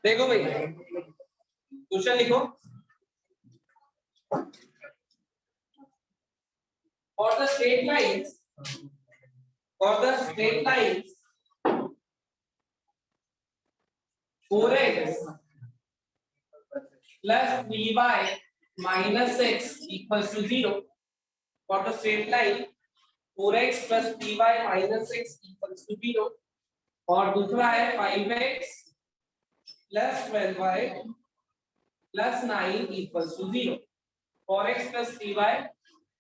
देखो भाई क्वेश्चन लिखो। For the straight lines 4x plus 3y minus x equals to 0. For the straight line 4x plus 3y minus x equals to 0. और दूसरा है 5x plus 12y plus 9 equals to 0. 4x plus 3y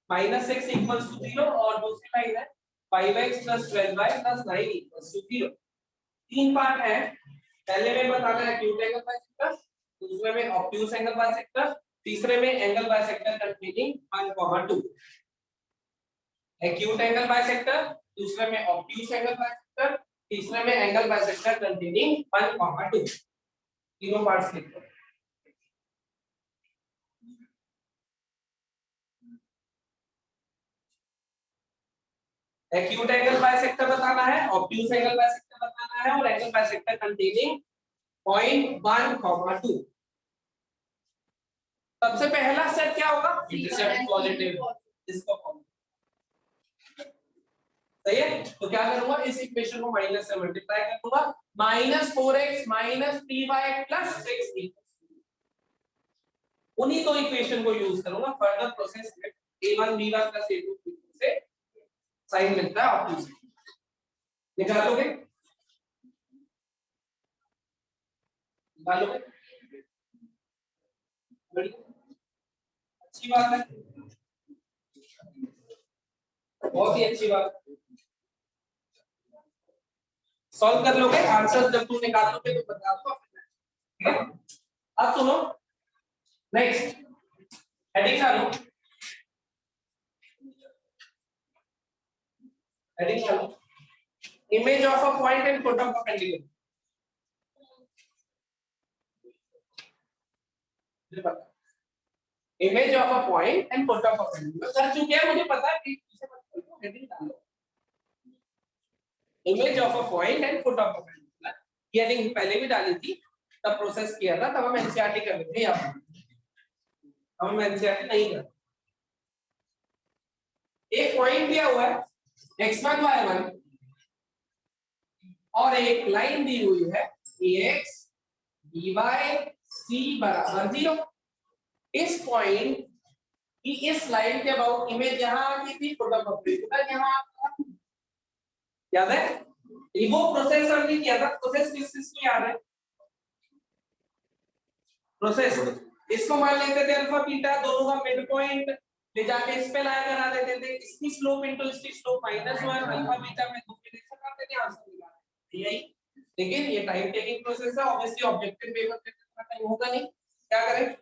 minus x equals to 0 और दूसरी line है 5x plus 12y plus 9 equals to 0. तीन part है। पहले में बताना है एक्यूट एंगल बाइसेक्टर, दूसरे में ऑब्ट्यूज एंगल बाइसेक्टर, तीसरे में angle bisector containing 1, 2। Acute angle bisector, दूसरे में ऑब्ट्यूज एंगल बाइसेक्टर, तीसरे में एंगल बाइसेक्टर कंटेनिंग 1, 2। तीनों पार्ट्स लिखो। एक्यूट एंगल बाइसेक्टर बताना है, ऑब्ट्यूज एंगल बाइसेक्टर बताना है और एंगल बाइसेक्टर कंटेनिंग पॉइंट 1, 2। सबसे पहला स्टेप क्या होगा? Intercept positive. इसको सही है, तो क्या करूंगा, इस इक्वेशन को माइनस से मल्टीप्लाई कर दूंगा। -4x - 3y + 6 उन्हीं दो इक्वेशन को यूज करूंगा। फर्दर प्रोसेस में a1 b1 + a2 b2 से साइन मिलता है ऑब्ट्यूज। निकालोगे अच्छी बात है, बहुत ही अच्छी बात। सॉल्व कर लोगे, आंसर जब तुम निकाल लोगे तो बता दो। ठीक है, अब सुनो नेक्स्ट हेडिंग डालो। हेडिंग डालो, image of a point and foot of perpendicular. Image of a point and foot of perpendicular कर चुके हैं, मुझे पता है कि हेडिंग डालो। Image of a point and foot of perpendicular, ये हेडिंग पहले भी डाली थी, तब प्रोसेस किया था, तब हम एनसीईआरटी कर रहे थे। यहाँ हम एनसीईआरटी नहीं कर। एक पॉइंट दिया हुआ है x1 y1 और एक लाइन दी हुई है ax by c = 0। इस पॉइंट की इस लाइन के अबाउट इमेज यहां आ गई थी, फोट ऑफ परपेंडिकुलर यहां याद है? ये वो प्रोसेस हमने किया था। प्रोसेस किस को याद है? प्रोसेस इसको मान लेते थे अल्फा बीटा, दोनों का मिड पॉइंट ले जाके इस पे लाया करा देते थे। इसकी स्लोप इनटू इसकी स्लोप -1 अल्फा बीटा में दो रिलेशन करते थे, आंसर निकालते थे। यही, लेकिन ये टाइम टेकिंग प्रोसेस है। ऑब्वियसली ऑब्जेक्टिव पेपर पे इतना टाइम होगा नहीं, क्या करें,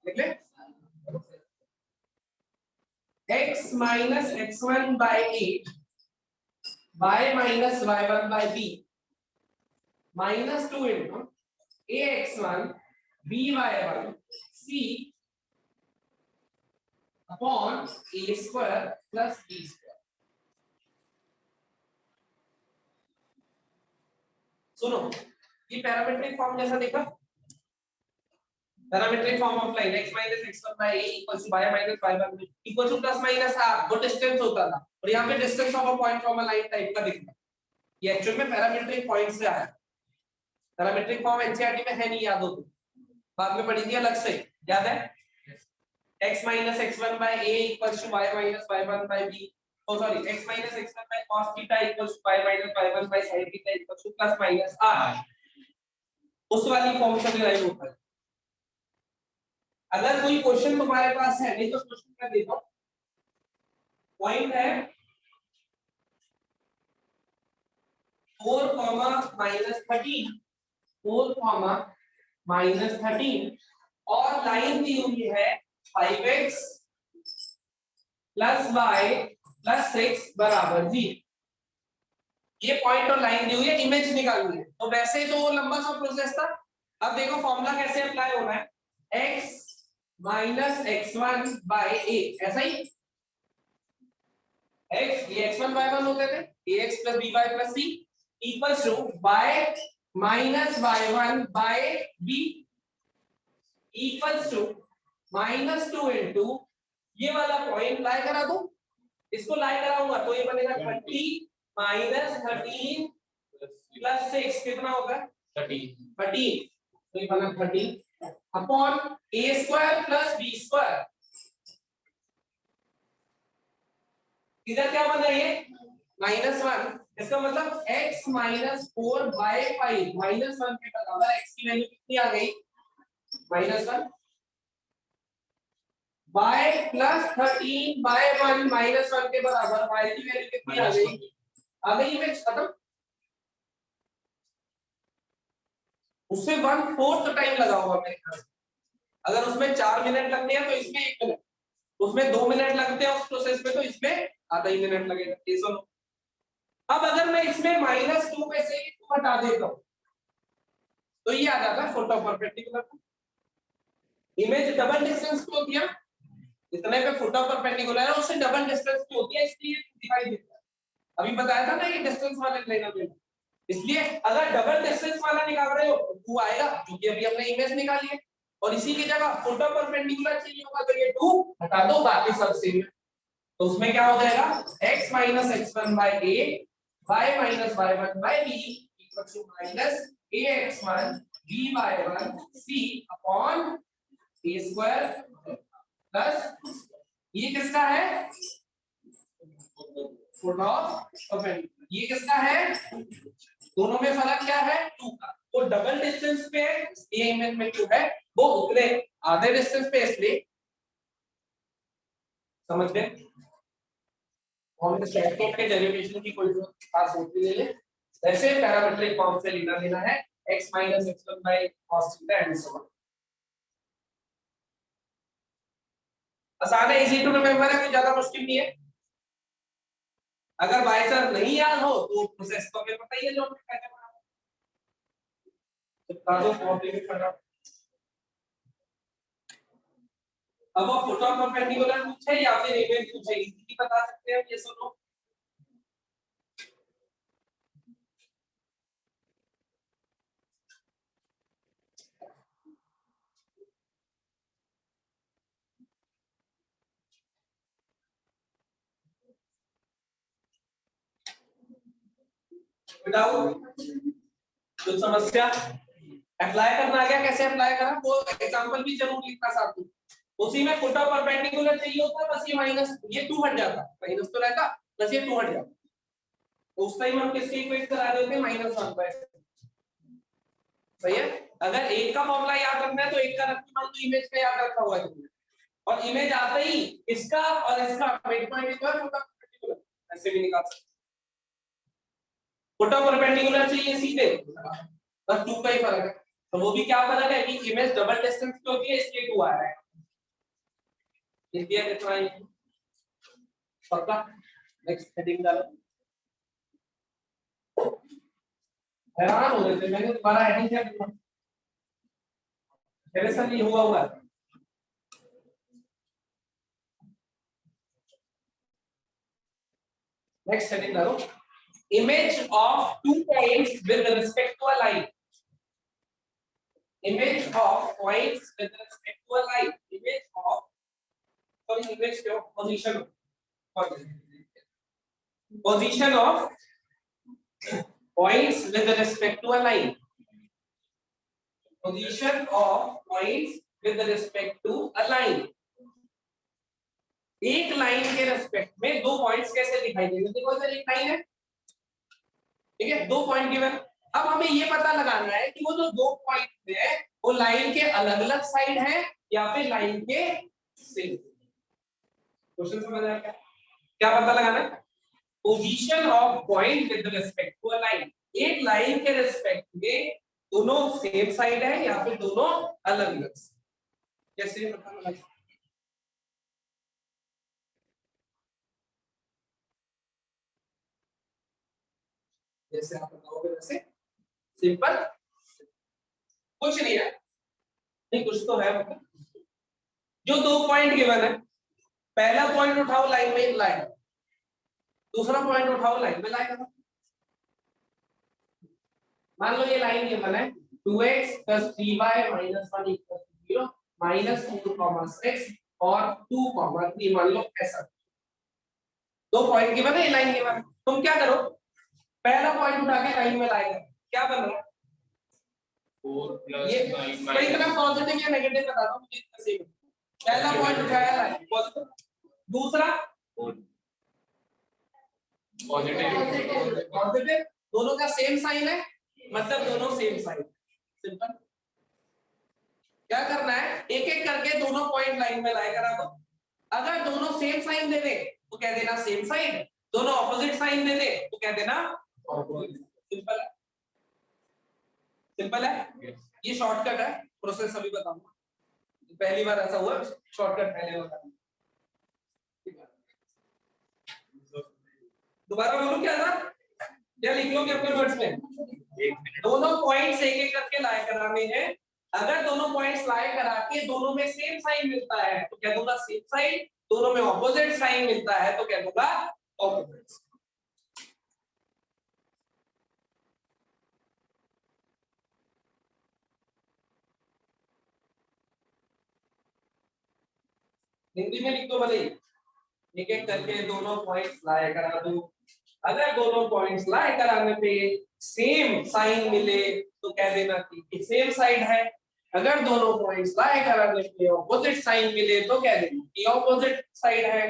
लिख ले x - x1 by 8 y - y1 by b -2 into ax1 by1 c upon a square plus b square। सुनो, ये पैरामीट्रिक फॉर्म जैसा देखा, parametric form of line x - x1 by a equals to y - y1 equals to plus minus r, वो distance होता था, और यहाँ पे distance of a point from a line type का दिखता है। ये एक्चुअल में पैरामीट्रिक पॉइंट से आया। पैरामीट्रिक फॉर्म एनसीईआरटी में है नहीं, याद हो तो बाद में पढ़ी थी अलग से, याद है? x - x1 by a equals to y - y1 by b, oh sorry, x - x1 by cos theta equals to y - y1 by sin theta equals to plus minus r, उस वाली फॉर्म से डिराइव होता है। अगर कोई question तुम्हारे पास है, नहीं तो क्वेश्चन मैं देता हूं। पॉइंट है 4, -13, 4, -13 और लाइन दी हुई है 5x + y + 6 = 0। ये पॉइंट और लाइन दी हुई है, इमेज निकालनी है। तो वैसे तो वो लंबा सा प्रोसेस था। अब देखो फॉर्मूला कैसे अप्लाई होना है, x - x1 by a, ऐसा ही x, ये x1 y1 होते थे, ax + by + c, equals to by minus y1 by b equals to -2 into ये वाला पॉइंट लाई करा दो, इसको लाई कराऊंगा तो ये बनेगा 20 माइनस 13 प्लस 6 कितना होगा 13 तो ये बना 13 upon a square plus b square. इधर क्या बन रही है -1, इसका मतलब x माइनस 4 बाय 5 -1 के बराबर x की वैल्यू कितनी आ गई -1 बाय प्लस 13 बाय 1 -1 के बराबर y की वैल्यू कितनी आ गई इमेज खत्म। उससे 1/4 टाइम लगा होगा मेरे ख्याल से, अगर उसमें 4 मिनट लगते हैं तो इसमें 1 मिनट, उसमें 2 मिनट लगते हैं उस प्रोसेस में तो इसमें आधा ही मिनट लगेगा। ये सुनो, अब अगर मैं इसमें -2 में से 2 हटा देता हूं तो ये आ जाता है photo perpendicular. Image double distance को दिया, इतने पे फोटो परपेंडिकुलर है, उससे डबल डिस्टेंस की होती है, इसलिए डिवाइड देता है। अभी बताया था ना ये डिस्टेंस वाला लेना देना, इसलिए अगर डबल डिस्टेंस वाला निकाल रहे हो तो 2 आएगा क्योंकि अभी हमने इमेज निकाली है, और इसी की जगह फोटो परपेंडिकुलर चाहिए होगा तो ये 2 हटा दो, बाकी सब सेम है। तो उसमें क्या हो जाएगा x minus x1 by a y minus y1 by b equal to minus ax1 b by 1 c upon a square plus ये किसका है फोटो परपेंडिकुलर, ये किसका है, दोनों में फर्क क्या है 2 का। वो डबल डिस्टेंस पे है, ये इमेज में जो है वो उतने आधे डिस्टेंस पे, इसलिए समझ गए। हम इस शॉर्टकट के डेरिवेशन की कोई खास होती नहीं है, वैसे पैरामीट्रिक फॉर्म से लेना है x minus x1 by cos theta and so on. आसान है, इजी टू रिमेंबर है, कोई ज्यादा मुश्किल नहीं है। अगर बाय चांस नहीं याद हो तो प्रोसेस तो हमें पता ही है जो हमने कैसे बनाया, तो काजो कॉम्प्लीमेंट करना। अब वो फोटो परपेंडिकुलर पूछे या फिर इमेज पूछे, इजीली बता सकते हैं ये सुनो। बताओ कुछ समस्या, अप्लाई करना आ गया, कैसे अप्लाई करा वो एग्जांपल भी जरूर लिखना साथ में। उसी में फोटो परपेंडिकुलर चाहिए होता है, बस ये माइनस ये 2 हट जाता, माइनस तो रहता बस ये 2 हट जाता, तो उस टाइम हम किसके इक्वेट करा देते हैं -1 पर। सही है, अगर एक का फॉर्मूला याद रखना है तो एक का रखना, तो इमेज का याद रखा हुआ है तुमने, और इमेज आता ही इसका और इसका mid point equal photo perpendicular ऐसे भी निकाल सकते। फोटो परपेंडिकुलर चाहिए सीधे, बस 2 का ही फर्क है, तो वो भी क्या फर्क है कि इमेज डबल डिस्टेंस की होती है, इसलिए 2 आ रहा है। इंडिया कितना है पक्का। नेक्स्ट हेडिंग डालो, हैरान हो रहे थे मैंने दोबारा हेडिंग क्या किया, मेरे साथ ये हुआ। नेक्स्ट हेडिंग डालो, image of 2 points with respect to a line, image of points with respect to a line, image of sorry image of position of points with respect to a line, position of points with respect to a line। एक line के respect में 2 points कैसे दिखाई देंगे, देखो इधर एक line है, ठीक है, 2 पॉइंट गिवन। अब हमें ये पता लगाना है कि वो जो 2 पॉइंट है वो लाइन के अलग अलग साइड है या फिर लाइन के सेम। क्वेश्चन समझ आया क्या पता लगाना है, position of point with respect to a line, एक लाइन के रिस्पेक्ट में दोनों सेम साइड है या फिर दोनों अलग अलग, कैसे पता लगा, जैसे आप बताओगे वैसे सिंपल, कुछ नहीं है, नहीं कुछ तो है, मतलब जो 2 पॉइंट गिवन है, पहला पॉइंट उठाओ लाइन में लाइन, दूसरा पॉइंट उठाओ लाइन में लाइन, मान लो ये लाइन गिवन है 2x + 3y - 1 = 0 -4, 6 और 2, 3 मान लो ऐसा। दो पॉइंट गिवन है, ये लाइन गिवन है। तुम क्या करो, पहला पॉइंट उठा के लाइन में लाएगा, क्या बन रहा है 4 + ये 9 तो इतना पॉजिटिव या नेगेटिव बता दो मुझे इतना सही। पहला पॉइंट उठाया लाइन पॉजिटिव, दूसरा पॉजिटिव, दोनों का सेम साइन है, मतलब दोनों सेम साइन। सिंपल। क्या करना है, एक एक करके दोनों पॉइंट लाइन में लाए करा दो। अगर दोनों सेम साइन दे दे तो कह देना सेम साइन, दोनों ऑपोजिट साइन दे दे तो कह देना ऑपोजिट। सिंपल है, सिंपल है। ये शॉर्टकट है, प्रोसेस अभी बताऊंगा, पहली बार ऐसा हुआ, शॉर्टकट पहले बताऊंगा। दोबारा बोलूं क्या था, क्या लिख लो अपने वर्ड्स में, दोनों पॉइंट्स एक एक करके लाए कराने हैं। अगर दोनों पॉइंट्स लाए करा के दोनों में सेम साइन मिलता है तो कह दूंगा सेम साइन, दोनों में ऑपोजिट साइन मिलता है तो कह दूंगा ऑपोजिट। हिंदी में लिख दो भले, एक एक करके दोनों पॉइंट्स लाए करा दो। अगर दोनों पॉइंट्स लाए कराने पे सेम साइन मिले तो कह देना कि सेम साइड है। अगर दोनों पॉइंट्स लाए कराने पे ऑपोजिट साइन मिले तो कह देना कि ऑपोजिट साइड है।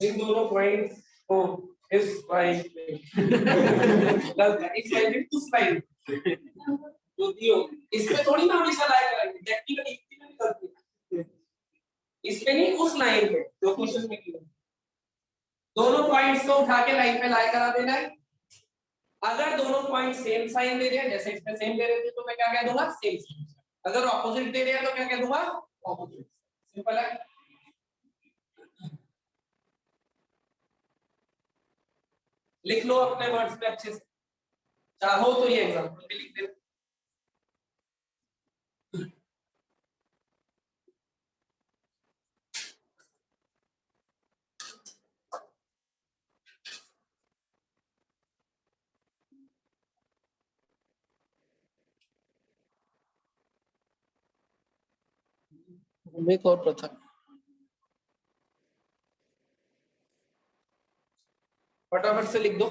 इन दोनों पॉइंट्स को इस लाइन पे गलत है, इस लाइन पे उस लाइन जो दियो, इसमें थोड़ी ना हमेशा लाए कराएंगे, टेक्निकली इतनी गलती है, इस पे नहीं उस लाइन पे जो क्वेश्चन में किया। दोनों पॉइंट्स को उठा के लाइन पे लाए करा देना है। अगर दोनों पॉइंट सेम साइन दे रहे हैं, जैसे इसमें सेम दे रहे थे तो मैं क्या कह दूंगा सेम साइन। अगर ऑपोजिट दे रहे हैं तो क्या कह दूंगा ऑपोजिट। सिंपल है। लिख लो अपने वर्ड्स में अच्छे से, चाहो तो ये एग्जांपल भी लिख दे। भूमिक और प्रथम फटाफट से लिख दो।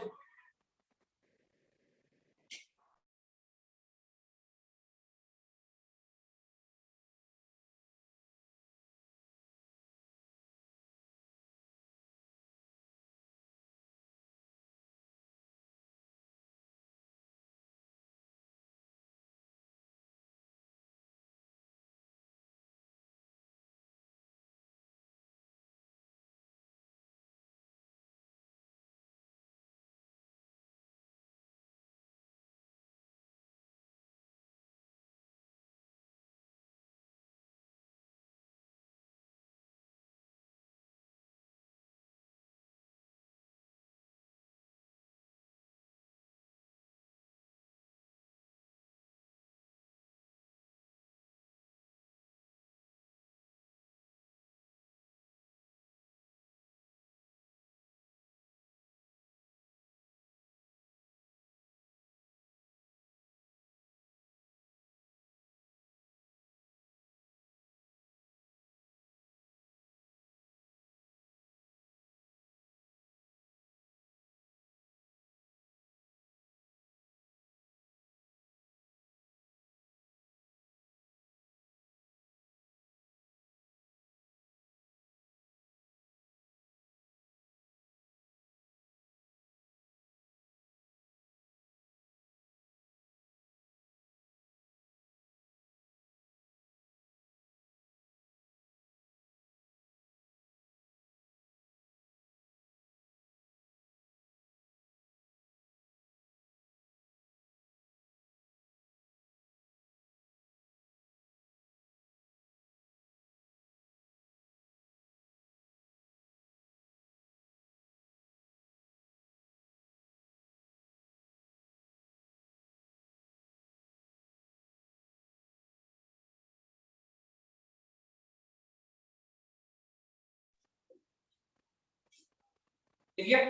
ठीक है।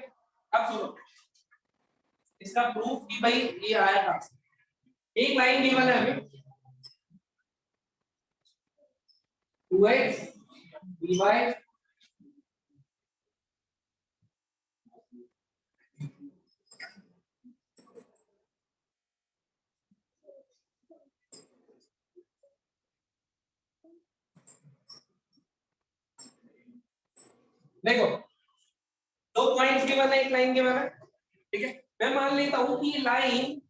अब सुनो इसका प्रूफ कि भाई ये आया था। एक लाइन गिवन है हमें 2x dy देखो दो पॉइंट्स गिवन है, एक लाइन गिवन है, ठीक है। मैं मान लेता हूं कि लाइन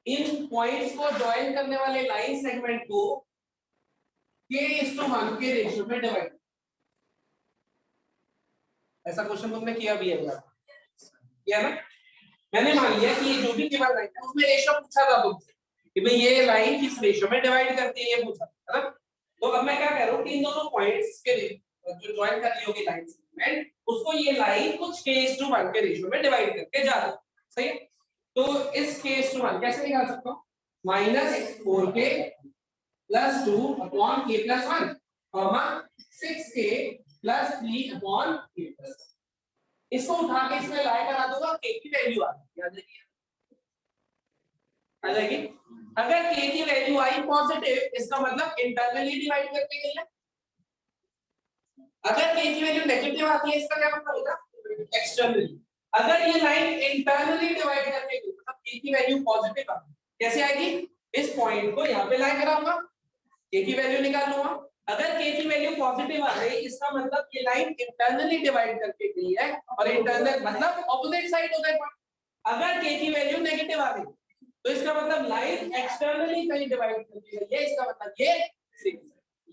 इन पॉइंट्स को ज्वाइन करने वाले लाइन सेगमेंट को k:1 के रेशियो में डिवाइड, ऐसा क्वेश्चन तुमने किया भी है क्या? किया ना। मैंने मान लिया कि ये जो भी गिवन लाइन है उसमें रेशियो पूछा था तुमसे कि भाई ये लाइन किस रेशियो में डिवाइड करती है, ये पूछा है ना। तो अब मैं क्या कह रहा हूं कि इन दोनों पॉइंट्स के जो ज्वाइन कर रही होगी लाइन सेगमेंट उसको ये लाइन कुछ k:1 के रेशियो में डिवाइड करके जा रही है, सही है। तो इस k:1 कैसे निकाल सकता हूं? -4k + 2 upon k + 1 comma 6k + 3 upon k + 1। इसको उठा के इसमें लाया करा दूंगा, k की वैल्यू आ जाएगी, आ जाएगी। अगर k की वैल्यू आई पॉजिटिव इसका मतलब इंटरनली डिवाइड करके गई है, अगर k की वैल्यू नेगेटिव आती है इसका क्या मतलब होगा? एक्सटर्नली। अगर ये लाइन इंटरनली डिवाइड करके गई मतलब k की वैल्यू पॉजिटिव आ, कैसे आएगी? इस पॉइंट को यहां पे लाया कराऊंगा, k की वैल्यू निकाल लूंगा। अगर k की वैल्यू पॉजिटिव आ गई इसका मतलब ये लाइन इंटरनली डिवाइड करके गई है, और इंटरनल मतलब ऑपोजिट साइड होता है। अगर k की वैल्यू नेगेटिव आ गई तो इसका मतलब लाइन एक्सटर्नली कहीं डिवाइड करके गई है, इसका मतलब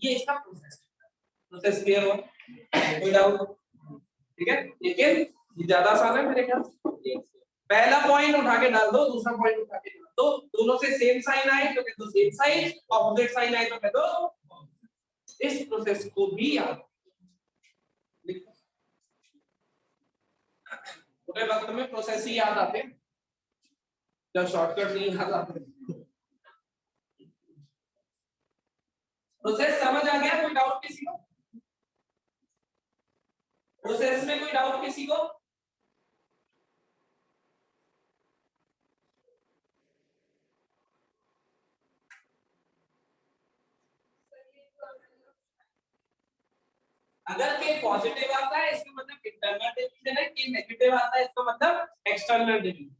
ये इसका प्रोसेस क्लियर हुआ? कोई डाउट? ठीक है, लेकिन ये ज्यादा आसान है मेरे ख्याल से। पहला पॉइंट उठा के डाल दो, दूसरा पॉइंट उठा के डाल दो, दोनों से सेम साइन आए तो कह दो सेम साइन, ऑपोजिट साइन आए तो कह दो। इस प्रोसेस को भी याद लिखो, पूरे वक्त में प्रोसेस ही याद आते हैं जब शॉर्टकट नहीं याद आते। प्रोसेस समझ आ गया? कोई डाउट किसी को? प्रोसेस में कोई डाउट किसी को? अगर के पॉजिटिव आता है इसका मतलब इंटरनल डिवीजन है, के नेगेटिव आता है इसका मतलब एक्सटर्नल डिवीजन।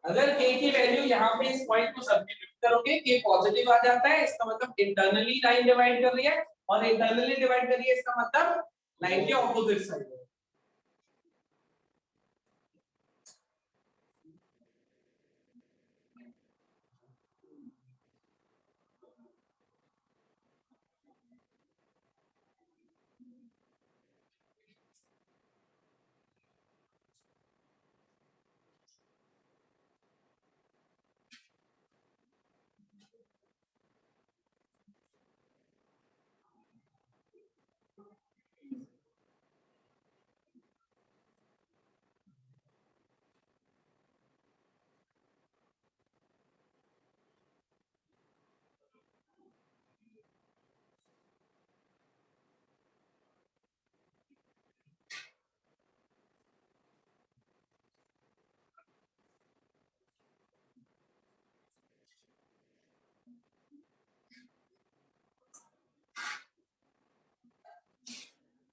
अगर k की वैल्यू यहाँ पे इस पॉइंट को सब्स्टिट्यूट करोगे k पॉजिटिव आ जाता है इसका मतलब इंटरनली लाइन डिवाइड कर रही है, और इंटरनली डिवाइड कर रही है इसका मतलब लाइन के ऑपोजिट साइड।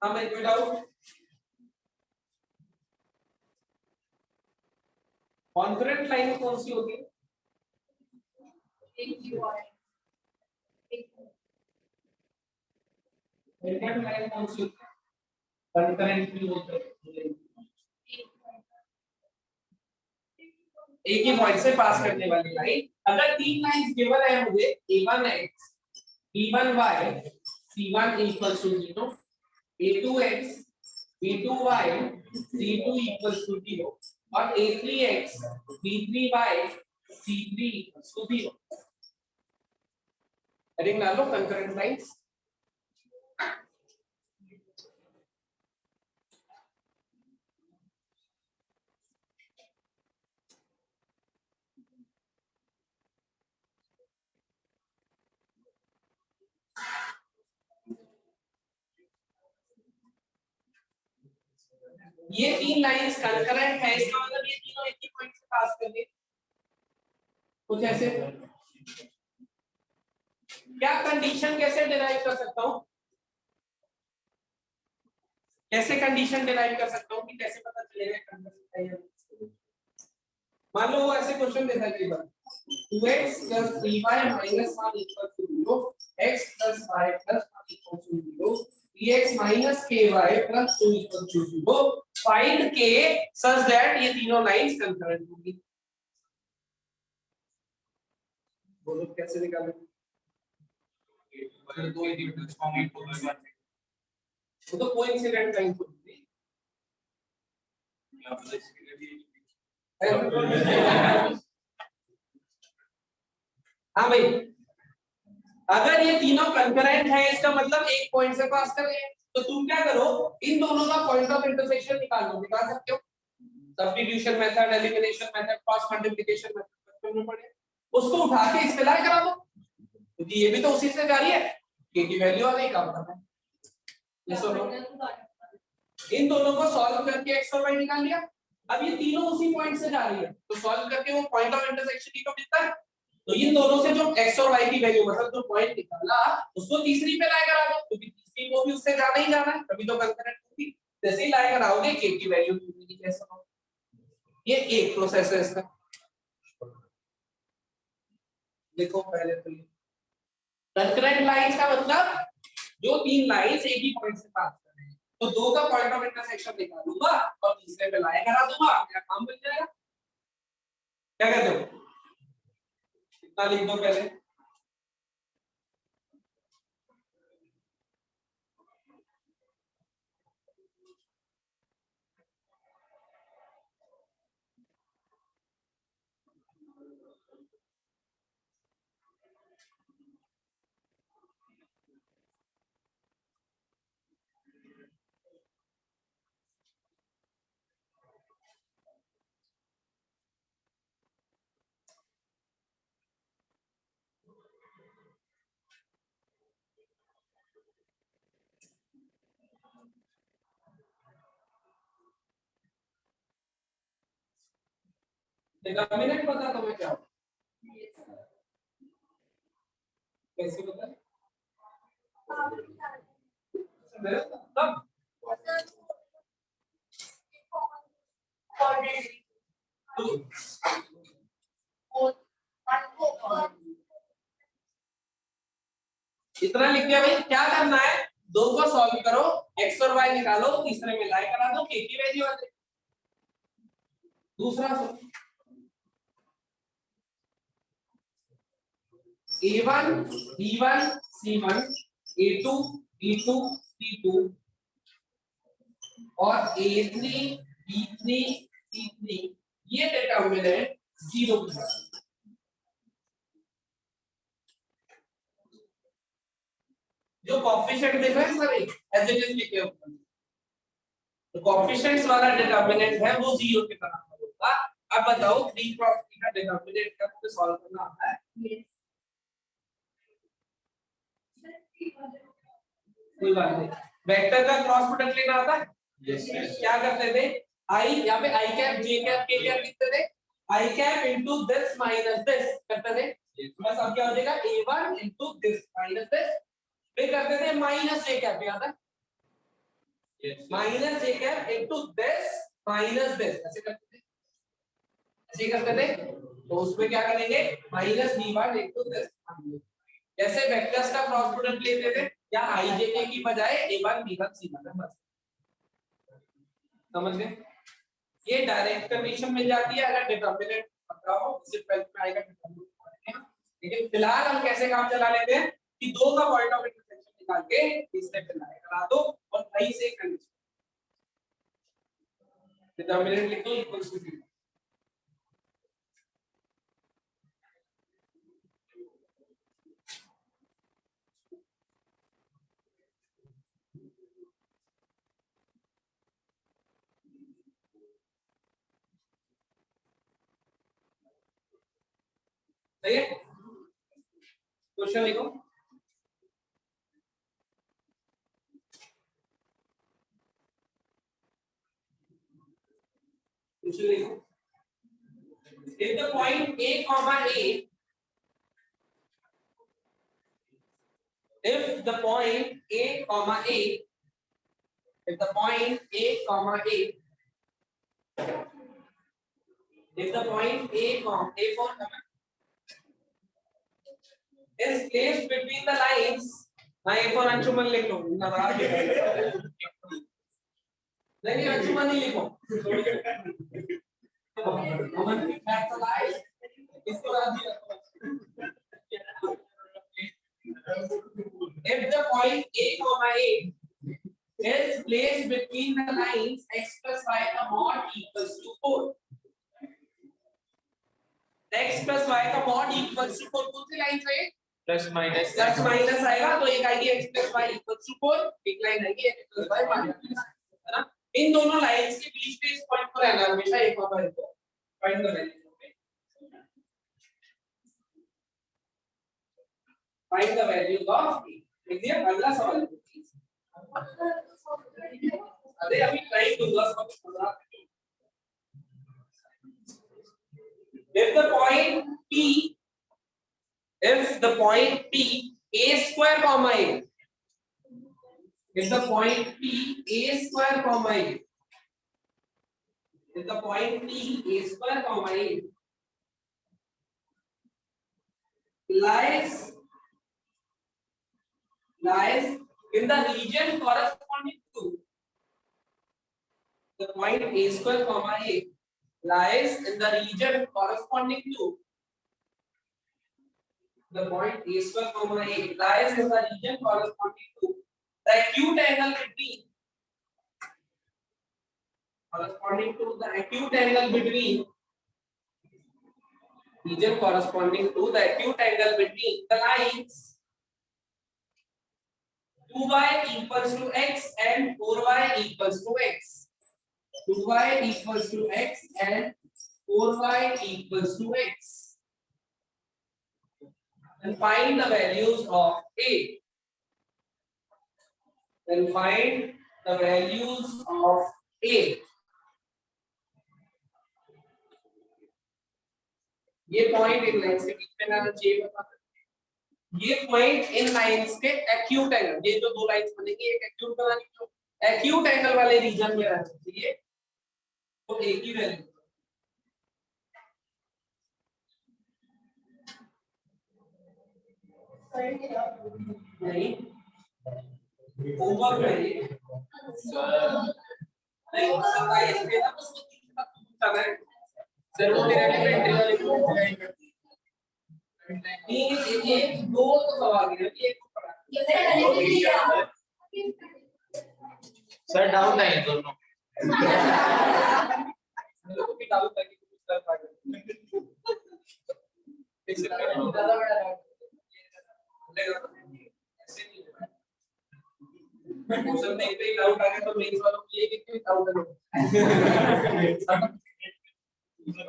हाँ भाई कोई डाउट? कॉन्करेंट लाइन कौन सी होती है? कॉन्करेंट लाइन कौन सी होती है? कंकरेंट भी होता है, एक ही पॉइंट से पास करने वाली लाइन। अगर तीन लाइंस गिवन है मुझे a1x b1y c1 equals to 0, a2x b2y c2 equals to 0 और a3x b3y c3 equals to 0। Heading डाल लो कंकरेंट लाइंस। ये तीन लाइंस कंकरेंट है, इसका मतलब ये तीनों एक ही पॉइंट से पास करेंगे, कुछ ऐसे। क्या कंडीशन कैसे डिराइव कर सकता हूं, कैसे कंडीशन डिराइव कर सकता हूं कि कैसे पता चलेगा कंडीशन है या नहीं? मान लो वो ऐसे क्वेश्चन देता है कई बार 2x + 3y - 1 = 0, x + y + 1 = 0, 3x - ky + 2 = 0, find k such that ये तीनों लाइंस कंकरेंट होंगी। बोलो कैसे निकालें? वो तो कोइंसिडेंट लाइन होती है। हाँ भाई, अगर ये तीनों कंकरेंट है इसका मतलब एक पॉइंट से पास कर रहे हैं, तो तुम क्या करो, इन दोनों का पॉइंट ऑफ इंटरसेक्शन निकालो, निकाल सकते हो। Substitution method, elimination method, cross multiplication method, उसको उठा के इस पे लाई करा दो, क्योंकि ये भी तो उसी से जा रही है, k की वैल्यू वाला ही काम करना है। ये सुनो, इन दोनों को सॉल्व करके x और y निकाल लिया, अब ये तीनों उसी पॉइंट से जा रही है, तो सॉल्व करके वो पॉइंट ऑफ इंटरसेक्शन ही तो मिलता है। तो इन दोनों से जो x और y की वैल्यू मतलब जो पॉइंट निकाला उसको तीसरी पे ला कर आ दो, क्योंकि तीसरी को भी उससे जाना ही जाना है, तभी तो कंकरेंट होगी। जैसे ही ला कर आओगे k की वैल्यू मिलेगी। कैसे हो, ये एक प्रोसेस है इसका। देखो पहले तो ये कंकरेंट लाइंस का मतलब जो तीन लाइंस एक ही पॉइंट से पास कर रहे हैं, तो दो का पॉइंट ऑफ इंटरसेक्शन निकालूंगा और तीसरे पे लाया करा दूंगा, मेरा काम बन जाएगा। क्या कहते हो, इतना लिख दो पहले। डिटरमिनेंट पता तुम्हें क्या हो, कैसे पता है? तब इतना लिख दिया भाई, क्या करना है, दो को सॉल्व करो, x और y निकालो, तीसरे में लाई करा दो, k की वैल्यू आ जाए। दूसरा a1 b1 c1 a2 b2 c2 और a3 b3 c3 ये डिटरमिनेंट 0 की है। जो कोएफिशिएंट देख रहे हैं सर एज इट इज लिखे ऊपर, तो कोएफिशिएंट्स वाला डिटरमिनेंट है वो 0 के बराबर होगा। अब बताओ 3 क्रॉस 3 का डिटरमिनेंट का मुझे सॉल्व करना आता है? कोई बात नहीं, वेक्टर का क्रॉस प्रोडक्ट लेना आता है? क्या करते थे, आई यहाँ पे I cap J cap K cap लिखते थे, I cap into this minus this करते थे, बस अब क्या हो जाएगा a1 into this minus this, फिर करते थे माइनस जे कैप, याद है minus J cap into this minus this, ऐसे करते थे, ऐसे करते थे। तो उसमें क्या करेंगे माइनस b1 इनटू दिस, जैसे वेक्टर्स का क्रॉस प्रोडक्ट लेते थे या आई जे के की बजाय a1 b1 c1 बस, समझ गए? ये डायरेक्ट कंडीशन मिल जाती है अगर डिटरमिनेंट पता हो, इससे पहले में आएगा डिटरमिनेंट। लेकिन फिलहाल हम कैसे काम चला लेते हैं कि दो का पॉइंट ऑफ इंटरसेक्शन निकाल के तीसरे पे लाए करा दो और वहीं से कंडीशन डिटरमिनेंट लिख दो इक्वल्स टू 0। सही है, क्वेश्चन लिखो। If the point A comma A, if the point A comma A, if the point A comma A, if the point A comma A for is placed between the lines, मैं A for Anshuman लिख लो, नहीं अंशुमन ही लिखो, इसको if the point A comma A is placed between the lines x plus y का mod equals to 4, x plus y का mod equals to 4 कौन सी line से plus minus आएगा तो एक आएगी x plus y equals to 4, एक line आएगी x plus y minus, है ना? इन दोनों लाइंस के बीच में इस पॉइंट पर रहना हमेशा एक और को फाइंड कर लेंगे। Find the values of a। देखिए अगला सवाल, अरे अभी ट्राई करूंगा सब। If the point P, if the point P a square comma a, if the point P a square comma a, if the point P a square comma a lies in the region corresponding to the point a square comma a lies in the region corresponding to the point a square comma a lies in the region corresponding to the acute angle between region corresponding to the acute angle between the lines 2y equals to x and 4y equals to x. 2y equals to x and 4y equals to x. And find the values of a. Then find the values of a. ये point in lines के बीच में ना चाहिए बता, ये point in lines के acute angle, ये जो दो लाइंस बनेगी एक एक्यूट बनानी, जो एक्यूट एंगल वाले रीजन में रहना चाहिए, तो एक ही वैल्यू नहीं होमवर्क है ये नहीं 27 पे ना उसको 30 तक पूछा है सर, वो मेरा एलिमेंट्री ये दो तो सवाल है, ये एक पढ़ा सर डाउट है दोनों लोगों की डाउट है कि कुछ कर पाएंगे ज्यादा बड़ा डाउट ऐसे नहीं होगा, क्वेश्चन में एक डाउट आ गया तो मेंस वालों को ये कितने डाउट है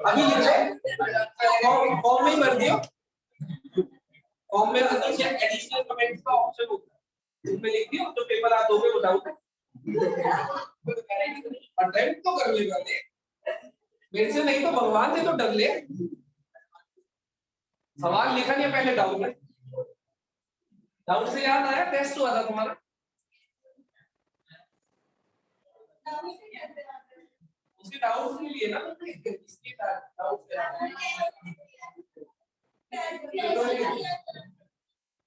अभी फॉर्म में भर दियो, फॉर्म में एडिशनल कमेंट्स का ऑप्शन होता है, उसमें लिख दियो तो पेपर आप दोगे वो डाउट है अटेम्प्ट तो कर लेगा, मेरे से नहीं तो भगवान से तो डर ले, सवाल लिखा नहीं पहले डाउट है, डाउट से याद आया टेस्ट हुआ था तुम्हारा, उसके डाउट नहीं लिए ना, इसके डाउट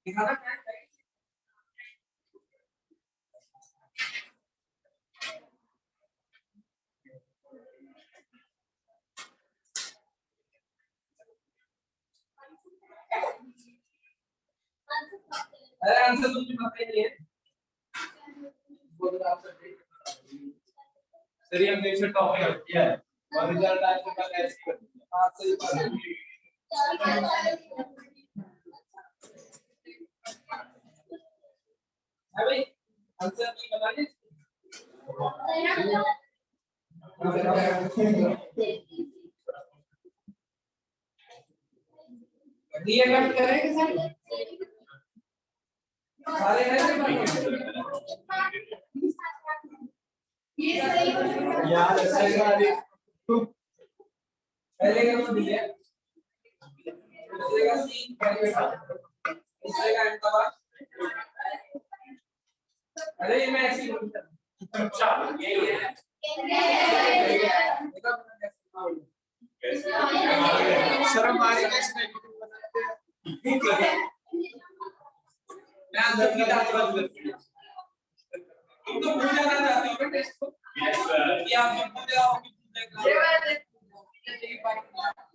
दिखाना क्या है अरे आंसर तो मुझे पता ही नहीं है, बोलो आप सर ये हमने से टॉपिक किया है और रिजल्ट आज का ऐसे ही हां सही बात है भाई आंसर की बनाने रीअटेम्प्ट करेंगे सर सारे हैं यार सर पहले का तो दिया दूसरे का सी तीसरे का एंड का अरे मैं ऐसी अच्छा ये है शर्म मारी कैसे भूख लगे मैं आंसर की जांच बात करती हूं तुम तो भूल जाना चाहते हो ना टेस्ट को यस सर कि आप तो भूल जाओ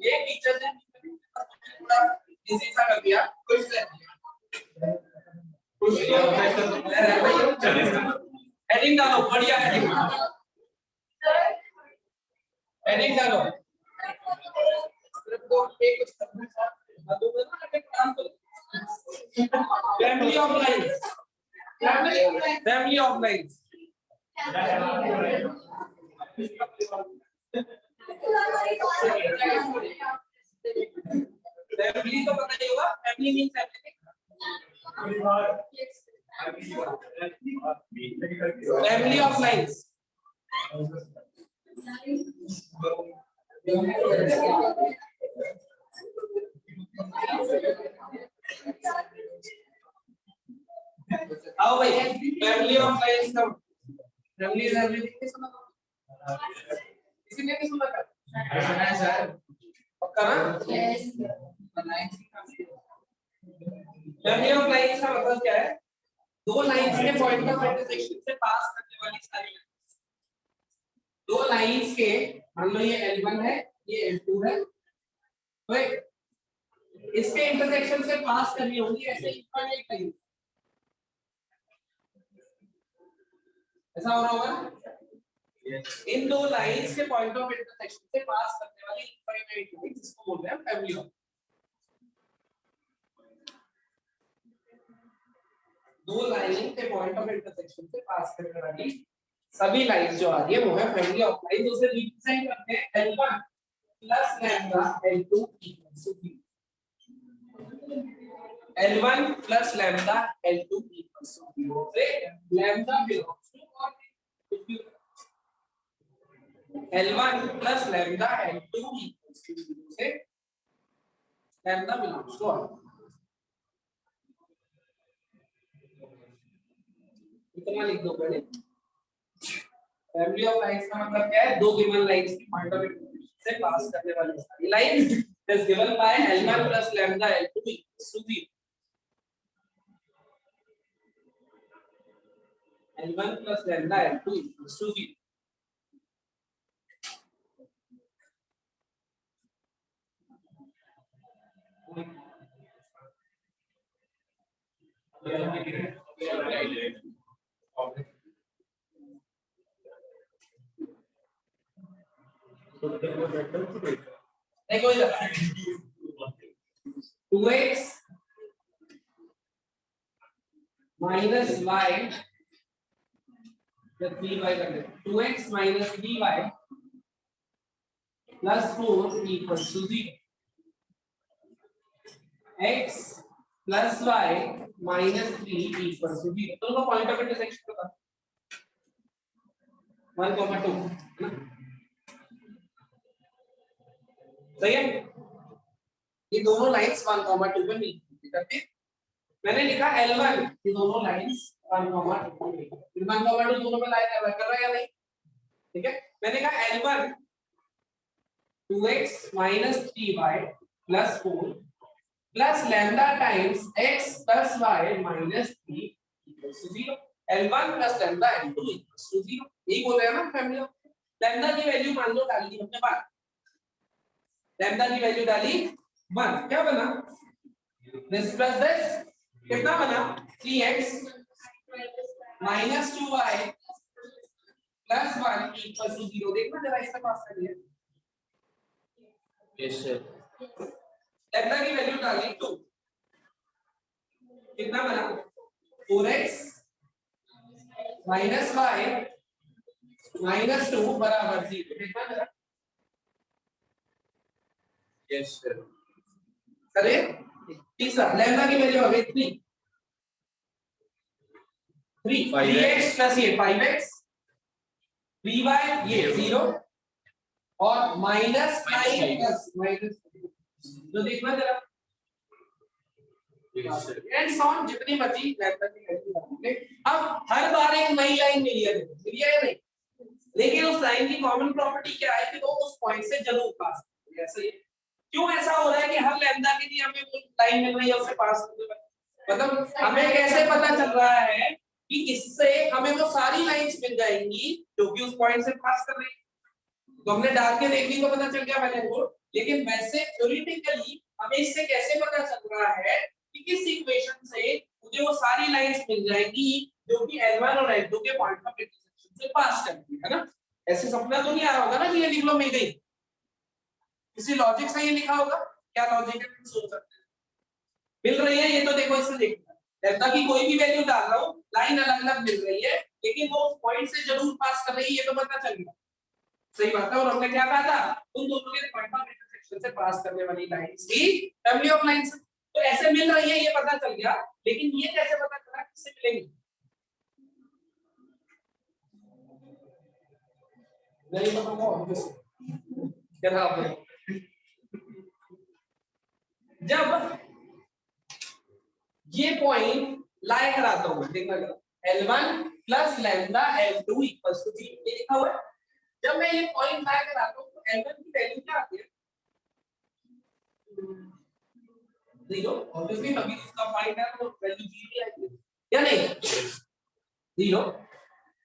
ये टीचर ने पूरा इजी सा कर दिया कुछ हेडिंग डालो बढ़िया हेडिंग डालो सिर्फ को एक काम करो family of lines family of lines family तो पता ही होगा family means family of lines आओ भाई फैमिली ऑफ लाइन्स का फैमिली किसने सुना किसी ने सुना सुना है सर पक्का ना यस फैमिली ऑफ लाइन्स का मतलब क्या है दो लाइंस के पॉइंट ऑफ इंटरसेक्शन से पास करने वाली सारी लाइंस दो लाइंस के मान लो ये L1 है ये L2 है तो इसके इंटरसेक्शन से पास करनी होगी ऐसे इक्वल एक लाइन ऐसा हो रहा होगा इन दो लाइंस के पॉइंट ऑफ इंटरसेक्शन से पास करने वाली इनफाइनाइट लाइन जिसको बोलते हैं फैमिली ऑफ दो लाइन के पॉइंट ऑफ इंटरसेक्शन से पास करने वाली सभी लाइंस जो आ रही है वो है फैमिली ऑफ लाइंस उसे रिप्रेजेंट करते हैं L1 plus lambda L2 equals to b L1 plus lambda L2 equals to 0 से lambda belongs to L1 plus lambda L2 equals to 0 से लैम्डा बिलोंग्स टू इतना लिख दो पहले फैमिली ऑफ लाइंस का मतलब क्या है दो गिवन लाइंस के पॉइंट ऑफ इंटरसेक्शन से पास करने वाली सारी lines is given by L1 plus lambda L2 equals to 0 L1 plus lambda L2 equals to 0 देखो इधर 2x minus y the 3y कर दे 2x minus 3y plus 4 equals to 0 x plus y minus 3 equals to 0 तो point of intersection बता 1,2 सही है ये दोनों lines 1,2 पे मिलती करते मैंने लिखा L1 ये दोनों लाइंस 1,2 फिर 1,2 दोनों पे लाइन कर रहा है या नहीं ठीक है मैंने कहा L1 2x minus 3y plus 4 plus lambda times x plus y minus 3 equals to 0 L1 plus lambda L2 equals to 0 यही बोल रहे हैं ना फैमिली लैम्डा की वैल्यू मान लो डाल दी हमने बात लैम्डा की वैल्यू डाली 1 क्या बना this plus this कितना बना 3x minus 2y plus 1 equals to 0 देखना जरा इससे पास करिए यस सर लैम्डा की वैल्यू डाली 2 कितना बना 4x minus y minus 2 बराबर 0 देखना जरा यस सर करे तीसरा लैम्डा की वैल्यू आ गई 3x plus ये 5x 3y ये 0 और -9 प्लस माइनस, तो देखना जरा एंड सॉन जितनी बची लैम्डा की वैल्यू डालेंगे। अब हर बार एक नई लाइन मिली है, मिली है या नहीं? लेकिन उस लाइन की कॉमन प्रॉपर्टी क्या है कि वो उस पॉइंट से जरूर पास करेगी, ऐसा ही है। क्यों ऐसा हो रहा है कि हर लैम्डा के लिए हमें वो लाइन मिल रही है उससे पास करने वाली? मतलब हमें कैसे पता चल रहा है कि इससे हमें वो सारी लाइंस मिल जाएंगी जो कि उस पॉइंट से पास कर रही है? तो हमने डाल के देख ली तो पता चल गया पहले को, लेकिन वैसे थ्योरेटिकली हमें इससे कैसे पता चल रहा है कि किस इक्वेशन से मुझे वो सारी लाइंस मिल जाएंगी जो कि L1 और L2 के पॉइंट ऑफ इंटरसेक्शन से पास करती है ना? ऐसे सपना तो नहीं आया होगा ना कि ये लिख लो मिल गई, किसी लॉजिक से ये लिखा होगा? क्या लॉजिक है सोच सकते हैं? मिल रही है ये तो देखो, इससे देखना डेल्टा की कोई भी वैल्यू डाल रहा हूं, लाइन अलग अलग मिल रही है लेकिन वो पॉइंट से जरूर पास कर रही है, ये तो पता चल गया। सही बात है। और हमने क्या कहा था, उन दोनों के पॉइंट ऑफ इंटरसेक्शन से पास करने वाली लाइंस की फैमिली ऑफ लाइंस। तो ऐसे मिल रही है ये पता चल गया, लेकिन ये कैसे पता चला किससे मिलेंगी? नहीं पता कौन क्या आपने जब ये पॉइंट लाए कराता हूं, देखना जरा L1 plus lambda L2 equals to 0 ये लिखा हुआ है। जब मैं ये पॉइंट लाए कराता हूं तो L1 की वैल्यू क्या आती है? 0। ऑब्वियसली अभी उसका पॉइंट है तो वैल्यू 0 आएगी या नहीं? 0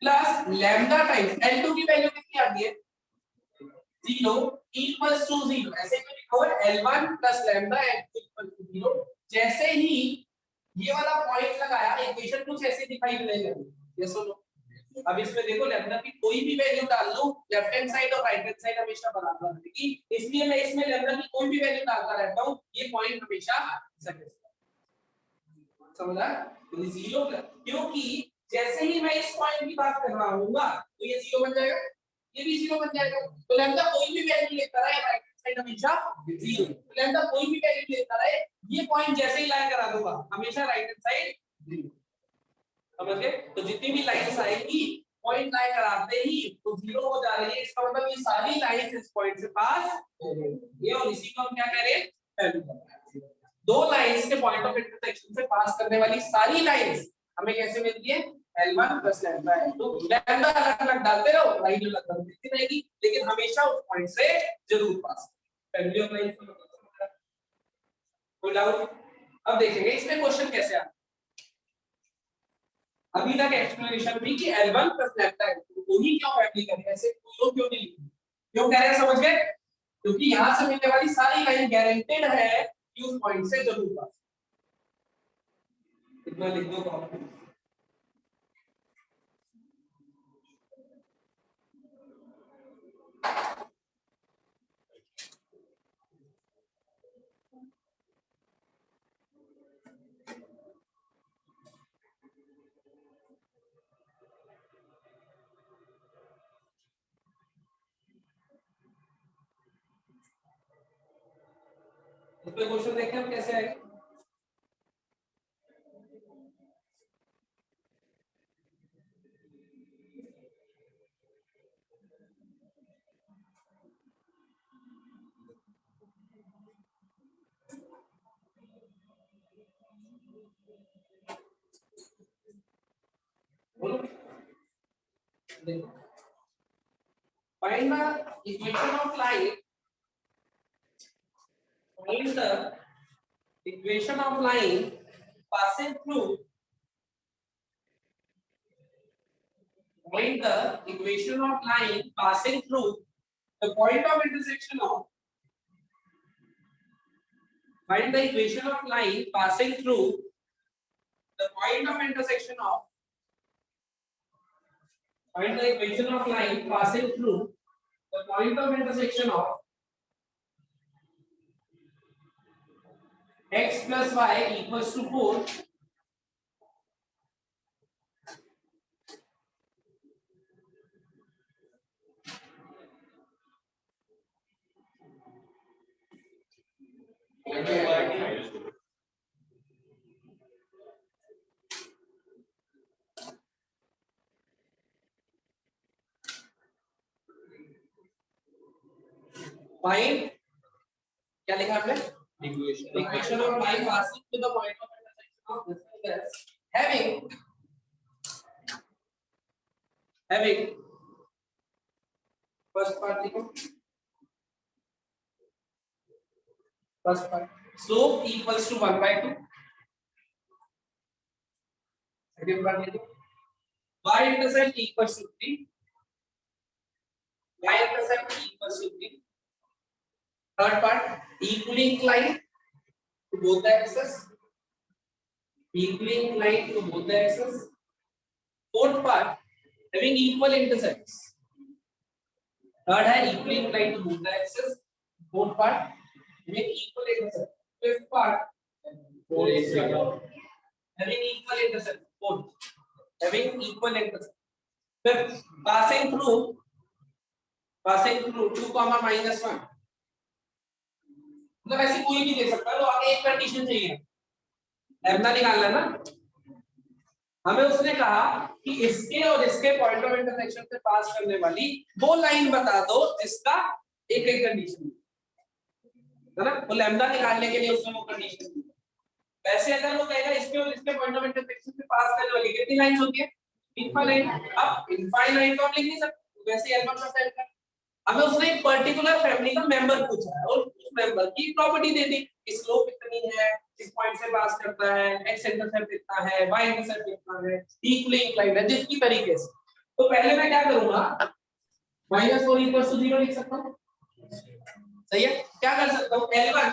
प्लस लैम्डा टाइम्स L2 की वैल्यू कितनी आती है? 0 इक्वल्स टू 0। ऐसे ही लिखा हुआ है L1 plus lambda L2 equals to 0। जैसे ही ये वाला पॉइंट लगाया इक्वेशन कुछ ऐसे दिखाई देने लगी, यस और नो? अब इसमें देखो लैम्डा की कोई भी वैल्यू डाल लो, लेफ्ट हैंड साइड और राइट हैंड साइड हमेशा बराबर रहेगी, इसलिए मैं इसमें लैम्डा की कोई भी वैल्यू डालता रहता हूं, ये पॉइंट हमेशा समझा? तो 0 क्योंकि जैसे ही मैं इस पॉइंट की बात कर रहा हूंगा तो ये 0 बन जाएगा, ये भी 0 बन जाएगा। तो लैम्डा कोई भी वैल्यू लेता रहे राइट हैंड साइड हमेशा 0, लैम्डा कोई भी वैल्यू लेता रहे, ये पॉइंट जैसे ही लाइन करा दूंगा हमेशा राइट हैंड साइड 0। समझ गए? तो जितनी भी लाइंस आएगी पॉइंट लाइन कराते ही तो 0 हो जा रही है, इसका मतलब ये सारी लाइंस इस पॉइंट से पास हो रही है। ये और इसी को हम क्या कह रहे हैं? दो लाइंस के पॉइंट ऑफ इंटरसेक्शन से पास करने वाली सारी लाइंस हमें कैसे मिलती है? L1 plus lambda L2। Lambda अलग अलग डालते रहो, लाइन अलग अलग मिलती रहेगी, लेकिन हमेशा उस पॉइंट से जरूर पास। फैमिली ऑफ लाइंस कोई डाउट? अब देखेंगे इसमें क्वेश्चन कैसे आता है। अभी तक एक्सप्लेनेशन थी कि L1 प्लस लैम्डा L2 को ही क्यों फैमिली करें, ऐसे क्यों नहीं लिखी? क्यों कह रहे हैं समझ गए? क्योंकि यहां से मिलने वाली सारी लाइन गारंटेड है कि उस पॉइंट से जरूर पास। इतना लिख दो कॉलम। इस पे क्वेश्चन देखते हैं हम कैसे आएगा। बोलो देखो, find the equation of line, find the equation of line passing through, find the equation of line passing through the point of intersection of, find the equation of line passing through the point of intersection of, find the equation of line passing through the point of intersection of x plus y equals to 4 find क्या लिखा आपने equation equation of line passing to the point of intersection of this having first part लिखो first part slope equals to 1/2 second part लिखो y intercept equals to 3 y intercept equals to 3 third part equally inclined to both the axes equally inclined to both the axes fourth part having equal intercepts third है equally inclined to both the axes fourth part having equal intercept fifth part having equal intercept fourth having equal intercept fifth passing through 2 comma minus 1 मतलब ऐसे कोई भी दे सकता है तो आगे एक कंडीशन चाहिए लैम्डा निकालना है ना हमें उसने कहा कि इसके और इसके पॉइंट ऑफ इंटरसेक्शन से पास करने वाली वो लाइन बता दो जिसका एक एक कंडीशन है ना वो लैम्डा निकालने के लिए उसने वो कंडीशन दी वैसे अगर वो कहेगा इसके और इसके पॉइंट ऑफ इंटरसेक्शन से पास करने वाली कितनी लाइंस होती है इनफाइनाइट अब इनफाइनाइट तो हम लिख नहीं सकते वैसे एल्बम का सेट है हमें उसने एक पर्टिकुलर फैमिली का मेंबर पूछा है और उस मेंबर की प्रॉपर्टी दे दी स्लोप कितनी है इस पॉइंट से पास करता है एक्स इंटरसेप्ट कितना है वाई इंटरसेप्ट कितना है इक्वली इंक्लाइंड है जिसकी तरीके से तो पहले मैं क्या करूंगा -4 = 0 लिख सकता हूं सही है क्या कर सकता हूं L1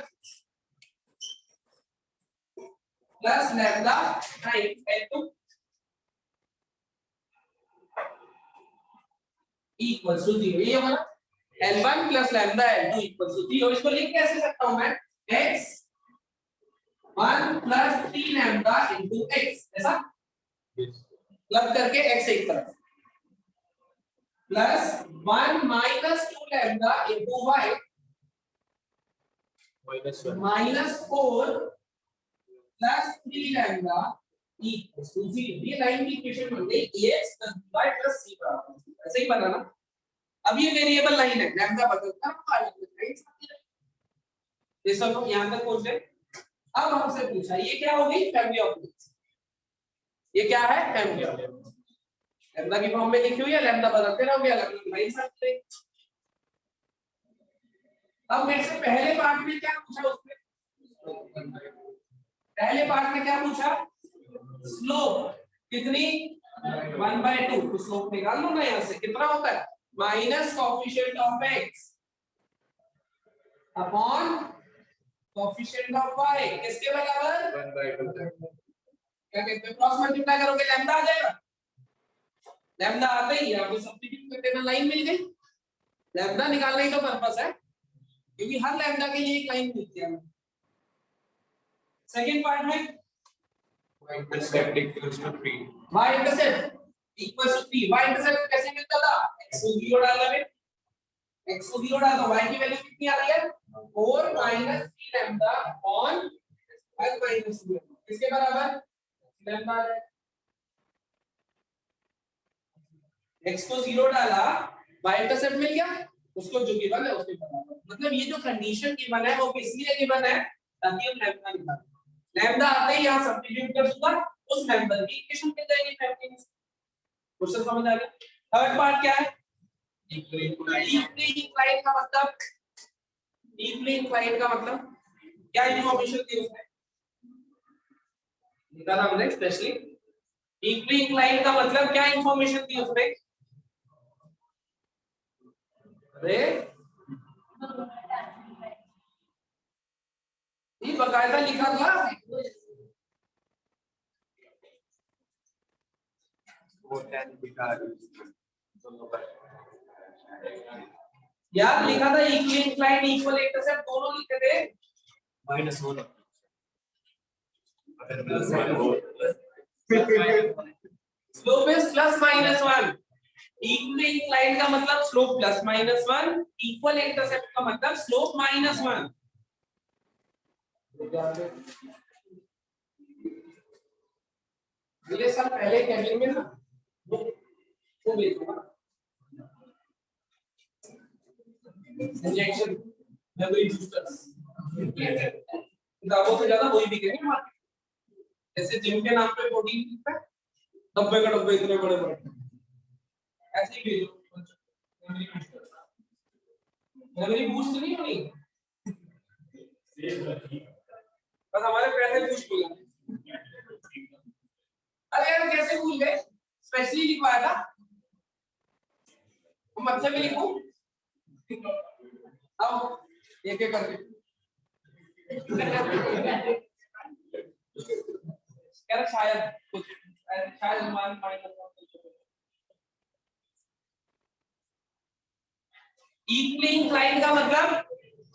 plus lambda times L2 equal to 0 ये हमारा L1 plus lambda L2 equal to 0 इसको लिख कैसे सकता हूं मैं x 1 plus 3 lambda into x ऐसा प्लग करके x एक तरफ plus 1 minus 2 lambda into y minus 4 plus 3 lambda equal to 0 ये लाइन की इक्वेशन बन गई ax + y + c बराबर ऐसे ही बनाना अब ये वेरिएबल लाइन है लैम्डा बदलता है ये सब लोग यहां तक पहुंचे अब हमसे पूछा ये क्या हो गई फैमिली ऑफ लाइन्स ये क्या है फैमिली ऑफ लाइन्स लैम्डा की फॉर्म में लिखी हुई है लैम्डा बदलते रहोगे अलग-अलग लाइंस आती है अब मेरे से पहले पार्ट में क्या पूछा उसने पहले पार्ट में क्या पूछा स्लोप कितनी 1/2 तो स्लोप निकाल लो ना यहां से कितना होता है minus coefficient of x upon coefficient of y किसके बराबर 1/2 क्या कहते हैं क्रॉस मल्टीप्लाई करोगे लैम्डा आ जाएगा लैम्डा आते ही आपको सब्स्टिट्यूट कर देना लाइन मिल गई लैम्डा निकालने ही तो पर्पस है क्योंकि हर लैम्डा के लिए एक लाइन मिलती है सेकंड पार्ट में y intercept equals to 3 y intercept equals to 3 y intercept कैसे मिलता था x को 0 डालना है x को 0 डाल दो y की वैल्यू कितनी आ रही है 4 minus 3 lambda upon y minus 2 किसके बराबर लैम्डा है x को 0 डाला y इंटरसेप्ट मिल गया उसको जो गिवन है उसके बराबर मतलब ये जो कंडीशन गिवन है वो किस लिए गिवन है ताकि हम लैम्डा निकालें लैम्डा आते ही यहां सब्स्टिट्यूट कर दूंगा उस मेंबर की इक्वेशन मिल जाएगी फैमिली में क्वेश्चन समझ आ गया थर्ड पार्ट क्या है इक्वली इंक्लाइंड का मतलब इक्वली इंक्लाइंड का मतलब क्या इंफॉर्मेशन दी उसने निकाला हमने स्पेशली इक्वली इंक्लाइंड का मतलब क्या इंफॉर्मेशन दी उसने अरे ये बकायदा लिखा था वो क्या दिखा यार लिखा था इक्वली इंक्लाइंड इक्वल इंटरसेप्ट दोनों लिखे थे -1 स्लोप इज +-1 इक्वली इंक्लाइंड का मतलब स्लोप +-1 इक्वल इंटरसेप्ट का मतलब स्लोप -1 अगले साल पहले कैबिन में ना वो भेजूंगा इंजेक्शन मेमोरी बूस्टर्स किताबों से ज्यादा वही बिकेंगे मार्केट। जैसे जिम के नाम पे प्रोटीन मिलता है, डब्बे का डब्बे इतने बड़े बड़े, ऐसे ही भेजो मेमोरी बूस्टर्स। मेमोरी बूस्ट नहीं होनी, बस हमारे पैसे बूस्ट हो जाए। अरे यार कैसे भूल गए, स्पेशली लिखवाया था, हम अच्छे में लिखूं, आओ एक एक करके यार शायद कुछ शायद मान इक्वली इंक्लाइंड का मतलब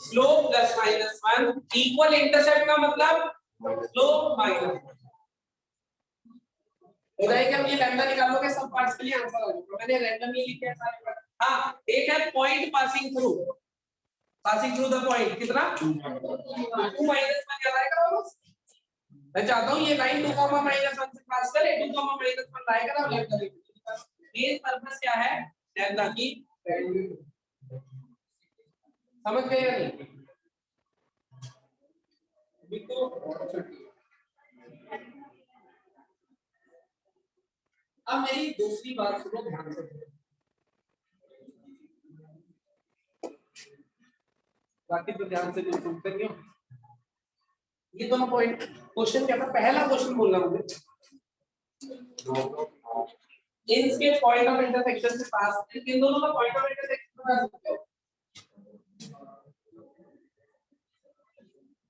slope plus minus 1, equal intercept का मतलब स्लोप माइनस। बताइए कि हम ये लैम्डा निकालोगे सब पार्ट्स के लिए आंसर आ जाएगा। मैंने रैंडमली लिखे हैं सारे पार्ट। हाँ एक है point passing through the point, कितना 2 माइनस में क्या आएगा वापस। मैं चाहता हूँ ये लाइन 2 -1 से पास करे, 2 -1 लाएगा ना लैम्डा। मेन पर्पस क्या है, लैम्डा की वैल्यू समझ गए या नहीं? अब मेरी दूसरी बात सुनो ध्यान से, बाकी तो ध्यान से जो सुनते नहीं हो। ये दोनों पॉइंट क्वेश्चन क्या था, पहला क्वेश्चन बोलना मुझे, इनके पॉइंट ऑफ इंटरसेक्शन से पास, इन दोनों का पॉइंट ऑफ इंटरसेक्शन बता सकते हो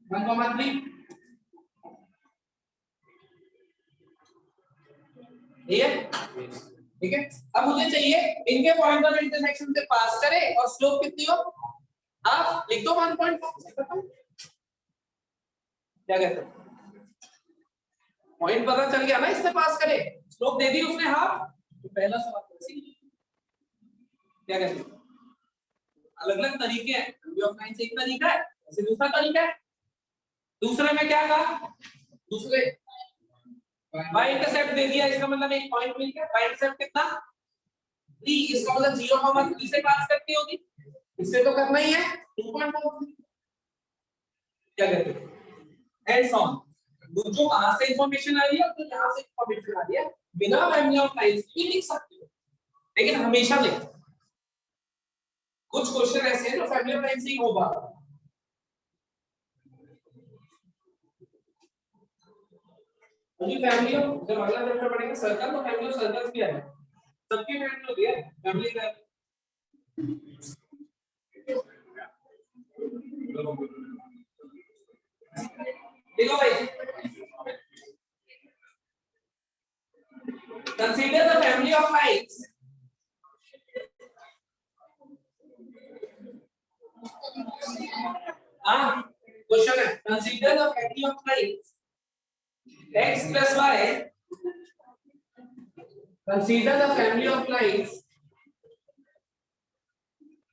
1,3। ठीक है। अब मुझे चाहिए इनके पॉइंट ऑफ इंटरसेक्शन से पास करे और स्लोप कितनी हो, हाफ। लिख दो 1.5। क्या कहते हो, पॉइंट पता चल गया ना, इससे पास करे, स्लोप दे दी उसने हाफ, तो पहला सवाल क्या कहते हो। अलग अलग तरीके हैं, से एक तरीका है, ऐसे दूसरा तरीका है। दूसरे में क्या कहा, दूसरे y इंटरसेप्ट दे दिया, इसका मतलब एक पॉइंट मिल गया। y इंटरसेप्ट कितना 3, इसका मतलब 0,3 से पास करती होगी, इससे तो करना ही है 2.4। क्या कहते हो, एंड सो ऑन। जो कहां से इंफॉर्मेशन आ रही है तो यहां से इंफॉर्मेशन आ रही है, बिना फैमिली ऑफ लाइंस भी लिख सकते हो, लेकिन हमेशा लिखो। कुछ क्वेश्चन ऐसे हैं जो फैमिली ऑफ लाइंस से ही होगा। अभी फैमिली ऑफ, जब अगला चैप्टर पढ़ेंगे सर्कल, तो फैमिली ऑफ सर्कल्स भी है, सबकी फैमिली होती है फैमिली का। देखो भाई, consider the family of lines question है, consider the family of lines x plus y, consider the family of lines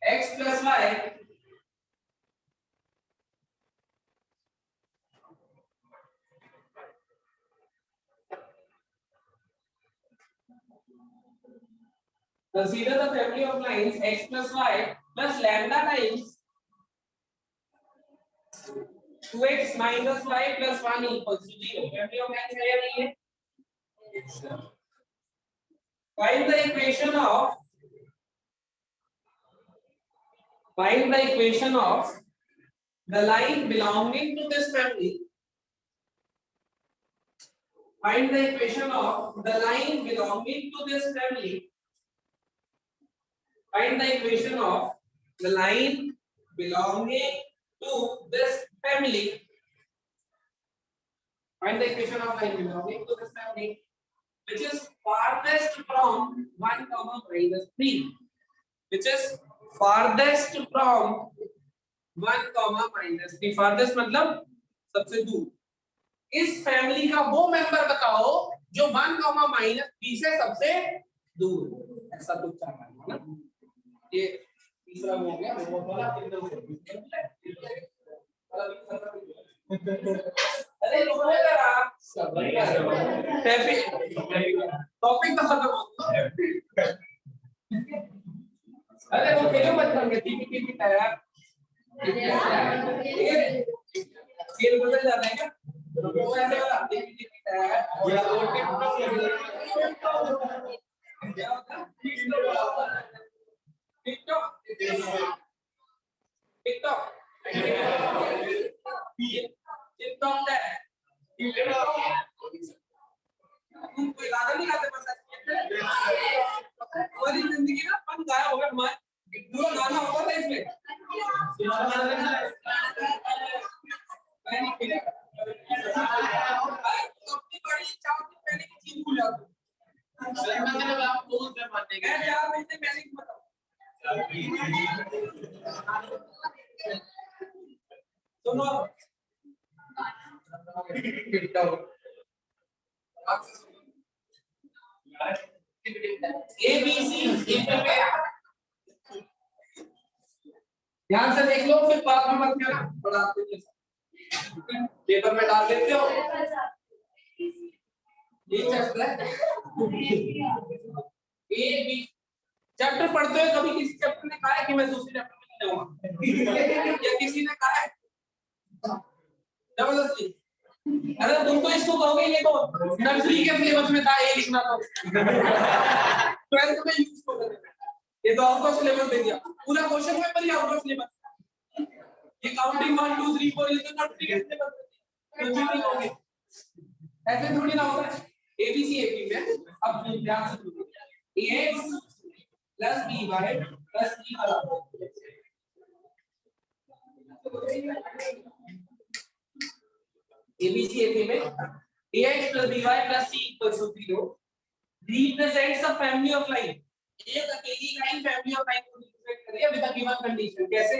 x plus y consider the family of lines x plus y plus lambda times 2x minus y plus 1 equals to 0। family of lines है या नहीं है? Find the equation of the line belonging to this family. Find the equation of the line belonging to this family. Find the equation of the line belonging to this family. Find the equation of line belonging to this family, which is farthest from 1, minus 3. Which is farthest from 1, minus 3. farthest मतलब सबसे दूर। इस family का वो member बताओ जो 1, minus 3 से सबसे दूर। ऐसा कुछ चाहना है ना। ये तीसरा हो गया, वो वाला अरे टॉपिक तो खत्म हो गया। अरे वो खेलो बच्चों के टीपी तैयार क्या होता है टिकटॉक टिकटॉक टिकटॉक है तुम कोई गाना नहीं गाते बस पूरी जिंदगी ना अपन गाया होगा हमारे पूरा गाना होगा था इसमें मैंने किया अपनी बड़ी चाव की पहले की चीज भूल जाते मतलब आप बोल दे मानने के 4 महीने पहले की बताओ सुनो ए बी सी ध्यान से देख लो फिर बाद में मत करना पढ़ाते पेपर में डाल देते हो ये चैप्टर है ए बी चैप्टर पढ़ते हो कभी किसी चैप्टर ने कहा है कि मैं दूसरे चैप्टर में नहीं जाऊंगा या किसी ने कहा है जबरदस्ती अरे तुम तो इसको कहोगे ये तो नर्सरी के सिलेबस में था ये लिखना तो 12th में यूज को करना ये तो आउट ऑफ सिलेबस दे दिया पूरा question paper he out of syllabus ये काउंटिंग 1 2 3 4 ये तो नर्सरी के सिलेबस तो चीटिंग होगी ऐसे थोड़ी ना होता है एबीसी एपी में अब ध्यान से सुनो ax plus by plus c बराबर ABC AP में ax plus by plus c equals to 0 represents a family of line एक अकेली लाइन फैमिली ऑफ लाइन को रिप्रेजेंट कर रही है विद अ गिवन कंडीशन कैसे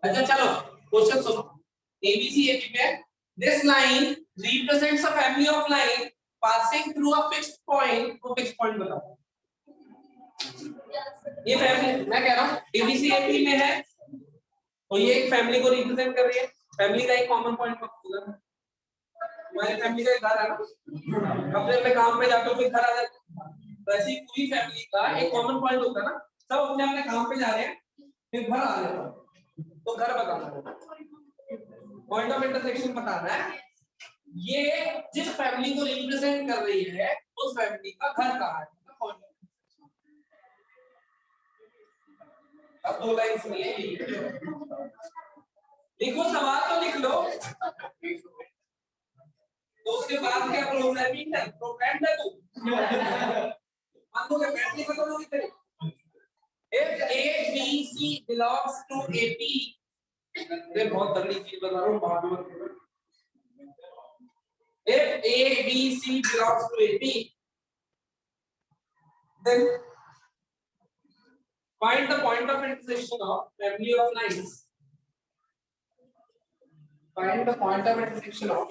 अच्छा चलो क्वेश्चन सुनो ABC AP में this line represents a family of line passing through a fixed point को fixed point बताओ ये फैमिली मैं कह रहा हूँ एबीसी एपी में है तो ये एक फैमिली को रिप्रेजेंट कर रही है फैमिली का एक कॉमन पॉइंट होगा हमारी फैमिली का एक घर है ना अपने अपने काम पे जाते हो फिर घर आ जाते तो ऐसी पूरी फैमिली का एक कॉमन पॉइंट होता है ना सब अपने अपने काम पे जा रहे हैं फिर घर आ रहे हैं तो घर बताना पॉइंट ऑफ इंटरसेक्शन बताना है ये जिस फैमिली को रिप्रेजेंट कर रही है उस फैमिली का घर कहाँ है अब 2 लाइन्स में लिखो सवाल तो लिख लो तो उसके बाद क्या प्रोग्रामिंग है प्रोग्राम है तू मान लो कि बैटरी खत्म होगी तेरी if a b c belongs to ap ये बहुत तगड़ी चीज बता रहा हूं बाद में if a b c belongs to ap then find the point of intersection of family of lines find the point of intersection of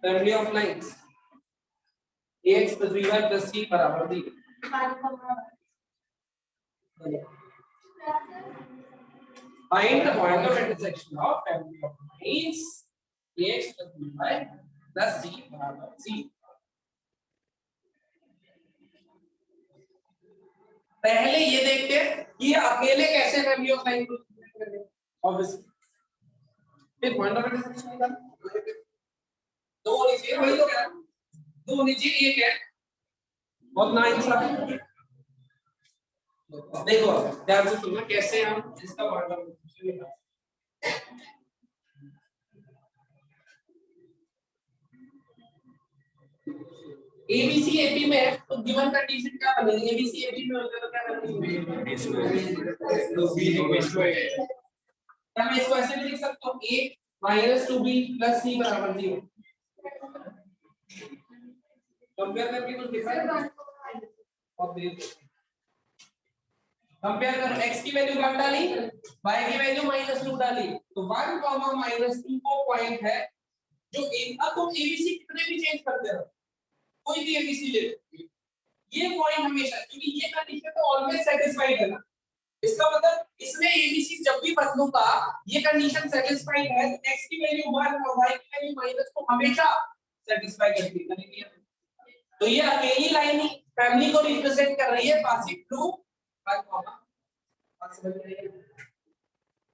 family of lines ax plus by plus c बराबर 0 find the point of intersection of family of lines ax plus by plus c बराबर 0 पहले ये देखते हैं कि अकेले कैसे family of line को ऑब्वियसली फिर पॉइंट ऑफ इंटरसेक्शन निकाल दो होनी चाहिए वही तो कह रहा हूं दो होनी चाहिए एक है बहुत ना इंसाफ देखो ध्यान से सुनना कैसे हम इसका पॉइंट ऑफ इंटरसेक्शन निकाल एबीसी एपी में तो गिवन कंडीशन क्या बनेगी एबीसी एपी में होता है तो क्या बनेगी मैं इसको ऐसे भी लिख सकता हूं a - 2b + c = 0 कंपेयर करके कुछ डिफाइन और दे कंपेयर कर x की वैल्यू क्या डाली y की वैल्यू -2 डाली तो 1, -2 को पॉइंट है जो अब तुम एबीसी कितने भी चेंज करते रहो कोई भी एबीसी ले ये पॉइंट हमेशा क्योंकि ये कंडीशन तो ऑलवेज सेटिस्फाइड है ना इसका मतलब इसमें एबीसी जब भी बदलूंगा ये कंडीशन सेटिस्फाइड है x की वैल्यू 1 और y की वैल्यू माइनस को हमेशा सेटिस्फाई करती है तो ये अकेली लाइन ही फैमिली को रिप्रेजेंट कर रही है पासिंग थ्रू 1, समझ में नहीं आया।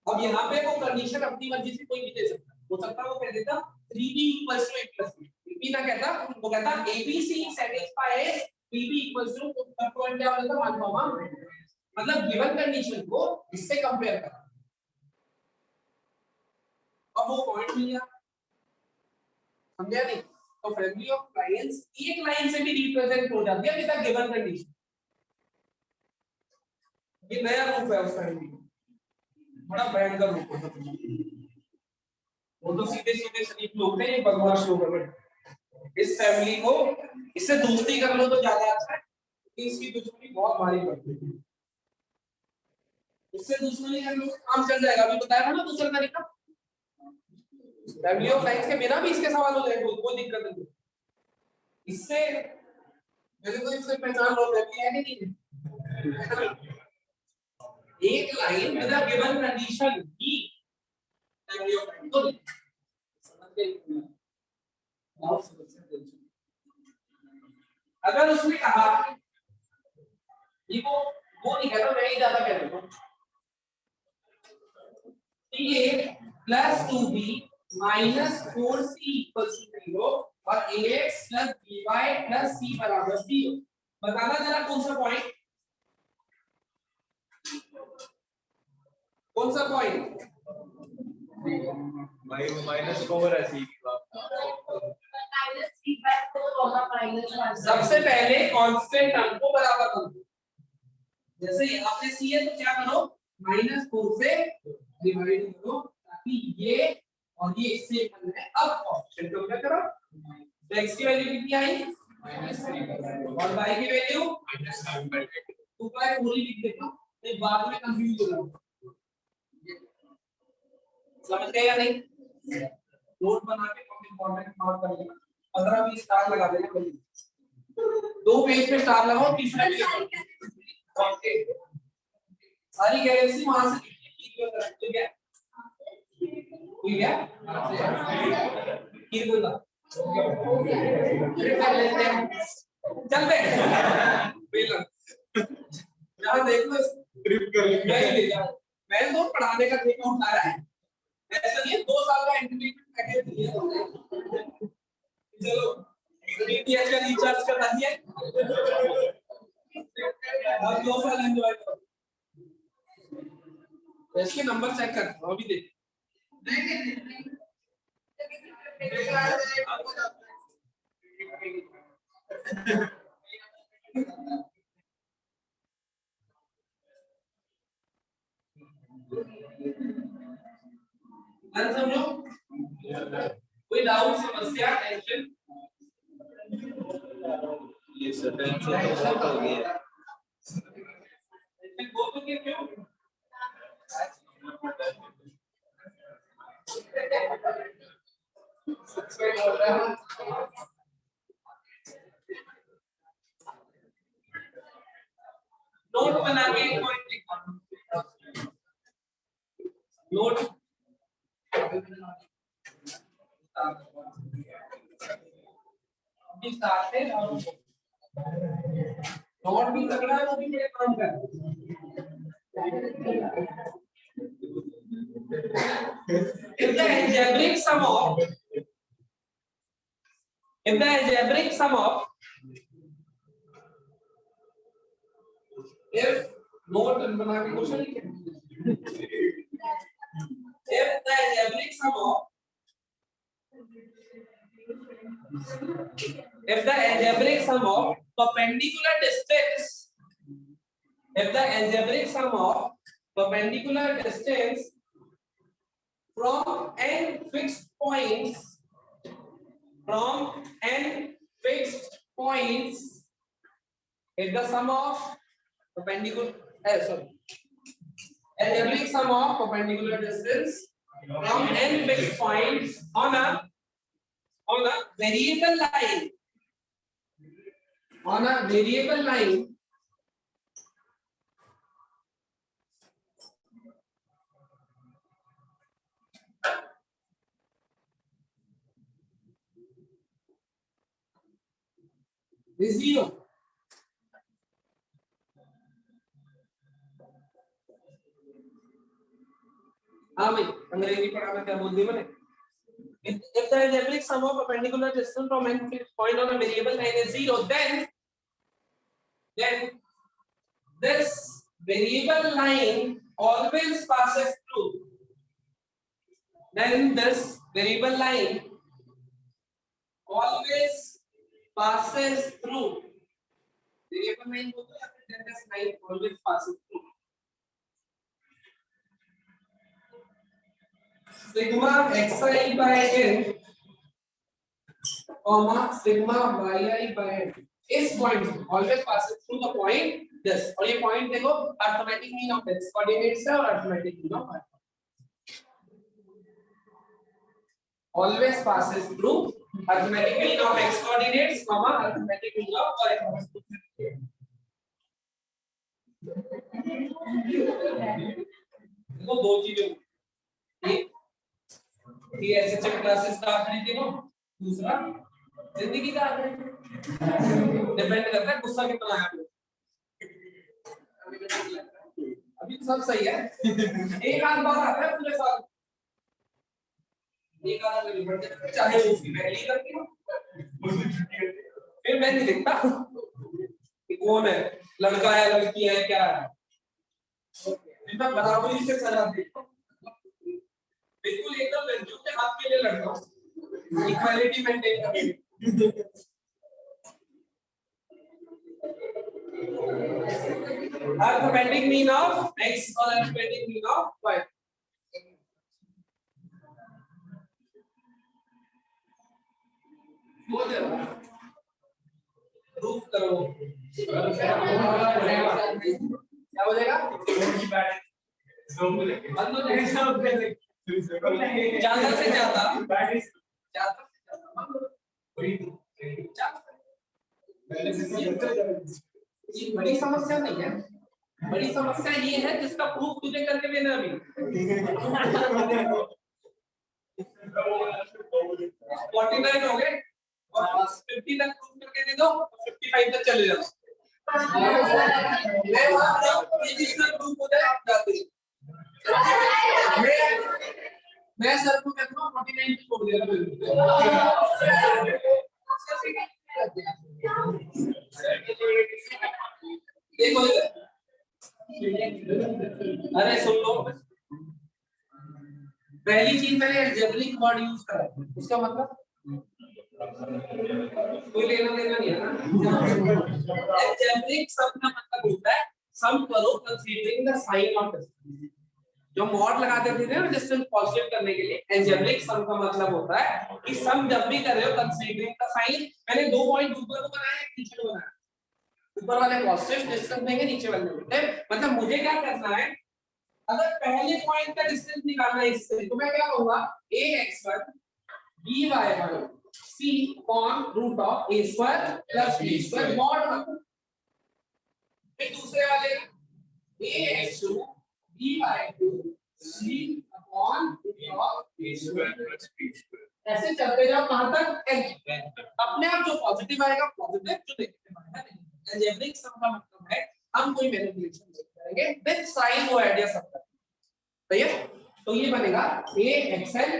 अब यहाँ पे वो कंडीशन अपनी मर्जी से कोई भी दे सकता है। हो सकता है वो कह देता 3b = a + b, b ना कहता, वो कहता abc satisfies bb = तब पॉइंट क्या होता है 1, मतलब गिवन कंडीशन को इससे कंपेयर करा, अब वो पॉइंट मिल गया। समझा नहीं? तो फैमिली ऑफ लाइंस एक लाइन से भी रिप्रेजेंट हो जाती है विद गिवन कंडीशन। ये नया रूप है उस फैमिली का, बड़ा भयंकर रूप है। वो तो सीधे सीधे शरीफ लोग थे, ये बदमाश लोग हैं। इस फैमिली को इससे दोस्ती कर लो तो ज्यादा अच्छा है, क्योंकि इसकी दुश्मनी बहुत भारी पड़ती है। इससे दुश्मनी कर लो काम चल जाएगा। अभी बताया था ना दूसरा तरीका, फैमिली ऑफ लाइंस के बिना भी इसके सवाल हो जाएंगे, कोई दिक्कत नहीं। इससे मेरे को इससे पहचान लो फैमिली है कि नहीं। एक line with a given condition he family of lines को समझ गए। अगर उसने कहा ये वो नहीं कहता, मैं ही ज्यादा कह देता हूं, a plus 2b minus 4c = 0 और ax plus by plus c बराबर 0। बताना जरा कौन सा पॉइंट, कौन सा पॉइंट? भाई वो -4 है सी की बात। सबसे पहले कांस्टेंट टर्म को बराबर कर दो। जैसे यहाँ पे c है तो क्या करो, -4 से डिवाइड करो ताकि ये और ये इससे बन जाए। अब कांस्टेंट टर्म क्या करो, तो x की वैल्यू कितनी आई -3 और y की वैल्यू -7/2 पूरी लिख देता हूं, तो बाद में कंफ्यूज हो जाओगे। समझ गए या नहीं? नोट बना के बहुत इंपॉर्टेंट बात करिएगा, 15-20 स्टार लगा देना भाई। 2 पेज पे स्टार लगाओ, तीसरे पे सारी गैलेक्सी वहां से ठीक है, ठीक है, ठीक बोला कर लेते हैं, चलते हैं पहला यहां देख लो, ट्रिप कर लेंगे। नहीं ले जाओ, मैंने तो पढ़ाने का ठेका उठा रहा है, ऐसा नहीं 2 साल का एंटरटेनमेंट पैकेज दिया। चलो डीटीएच का रिचार्ज करा दिया, अब 2 साल एंजॉय करो। इसके नंबर चेक कर अभी देख। सब लोग कोई डाउट, समस्या, टेंशन? ये सब टेंशन तो बहुत हो गई है। बहुत हो गया क्यों? नोट बना के एक पॉइंट लिखा, नोट नोट भी तगड़ा है, वो भी मेरे काम कर। If the algebraic sum of if note बना के क्वेश्चन लिखे, if the algebraic sum of perpendicular distance, if the algebraic sum of perpendicular distance from n fixed points, if the sum of perpendicular algebraic sum of perpendicular distance from n fixed points on a variable line, is 0. हाँ भाई अंग्रेजी पढ़ाना क्या बोल दी मैंने if the algebraic sum of perpendicular distance from any fixed point on a variable line is 0 then this variable line always passes through then this variable line always passes through variable line बोलते हैं then this line always passes through sigma xi by n comma sigma yi by n इस point always passes through the point this और ये point देखो arithmetic mean of x coordinates है और arithmetic mean of y always passes through arithmetic mean of x coordinates comma arithmetic mean of y तो दो चीजें एक ये एसएचएम क्लासेस का आखिरी दिन हो दूसरा जिंदगी का आखिरी डिपेंड करता है गुस्सा कितना है अभी सब सही है एक आध बार आता है पूरे साल एक आधा कभी बढ़ जाता है चाहे वो उसकी पहली करती हो फिर मैं नहीं देखता कि कौन है लड़का है लड़की है क्या है मैं बराबरी से सजा देता हूं बिल्कुल एकदम लड़कियों के हाथ के लिए लड़ता हूं इक्वालिटी मेंटेन करके arithmetic mean of x और arithmetic mean of y proof करो क्या हो जाएगा ज्यादा से ज्यादा ये बड़ी समस्या नहीं है बड़ी समस्या ये है जिसका प्रूफ तुझे करके देना अभी 49 हो गए और 50 तक प्रूफ करके दे दो 55 तक चले जाओ मैं ये जिसका प्रूफ होता है आप जाते मैं सर को कहता हूं 49 छोड़ दिया देखो अरे सुन लो पहली चीज मैंने अलजेब्रिक वर्ड यूज करा उसका मतलब कोई लेना देना नहीं है ना अलजेब्रिक सम का मतलब होता है सम करो considering the sign of distance जो मॉड लगाते थे ना डिस्टेंस पॉजिटिव करने के लिए अलजेब्रिक सम का मतलब होता है कि सम जब भी कर रहे हो कंसीडरिंग द साइन मैंने दो पॉइंट ऊपर को बनाया एक नीचे को बनाया ऊपर वाले पॉजिटिव डिस्टेंस देंगे नीचे वाले नेगेटिव मतलब मुझे क्या करना है अगर पहले पॉइंट का डिस्टेंस निकालना है इससे तो मैं क्या कहूंगा ax1 by1 c cos root of a square plus b square mod फिर दूसरे वाले ax2 b/2 c upon root of a square plus b square ऐसे चलते जाओ कहां तक अपने आप जो पॉजिटिव आएगा पॉजिटिव जो नेगेटिव आएगा अलजेब्रिक सम का मतलब है हम कोई मैनिपुलेशन नहीं करेंगे विद साइन वो आइडिया सब कर सही है तो ये बनेगा axn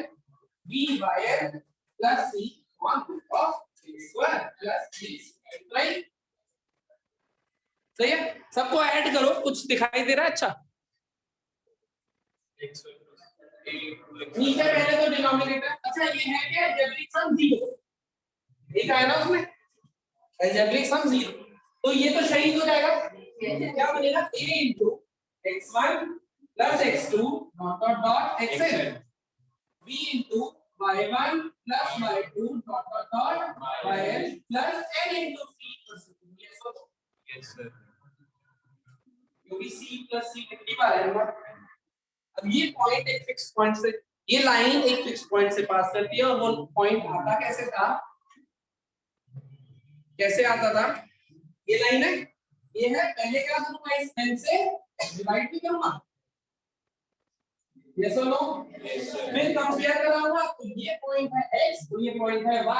b/n plus c on root of a square plus b right सही है सबको ऐड करो कुछ दिखाई दे रहा है अच्छा नीचे पहले तो डिनोमिनेटर अच्छा ये है क्या अलजेब्रिक सम 0 एक आया ना उसमें अलजेब्रिक सम 0 तो ये तो शहीद हो जाएगा क्या बनेगा a into x1 plus x2 dot xn b into y1 plus y2 dot yn plus n into c plus yes sir क्योंकि c plus c नेगेटिव आ रहा है अब ये पॉइंट एक फिक्स पॉइंट से ये लाइन एक फिक्स पॉइंट से पास करती है और वो पॉइंट आता कैसे आता था ये लाइन है ये है पहले क्या करूंगा इस n से डिवाइड भी करूंगा यस और नो फिर कंपेयर कराऊंगा तो ये पॉइंट है x तो ये पॉइंट है y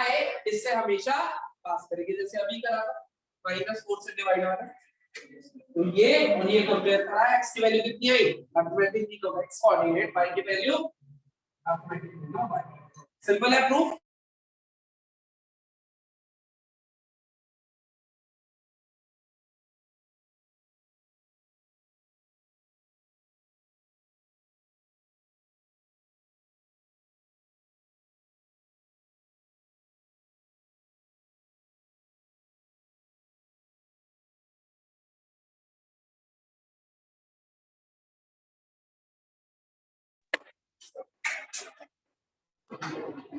इससे हमेशा पास करेंगे जैसे अभी करा था -4 से डिवाइड हो रहा है तो ये और ये कंपेयर करा, x की वैल्यू कितनी आई, मैथमेटिकली को x कोऑर्डिनेट, y की वैल्यू मैथमेटिकली ना y। सिंपल है प्रूफ।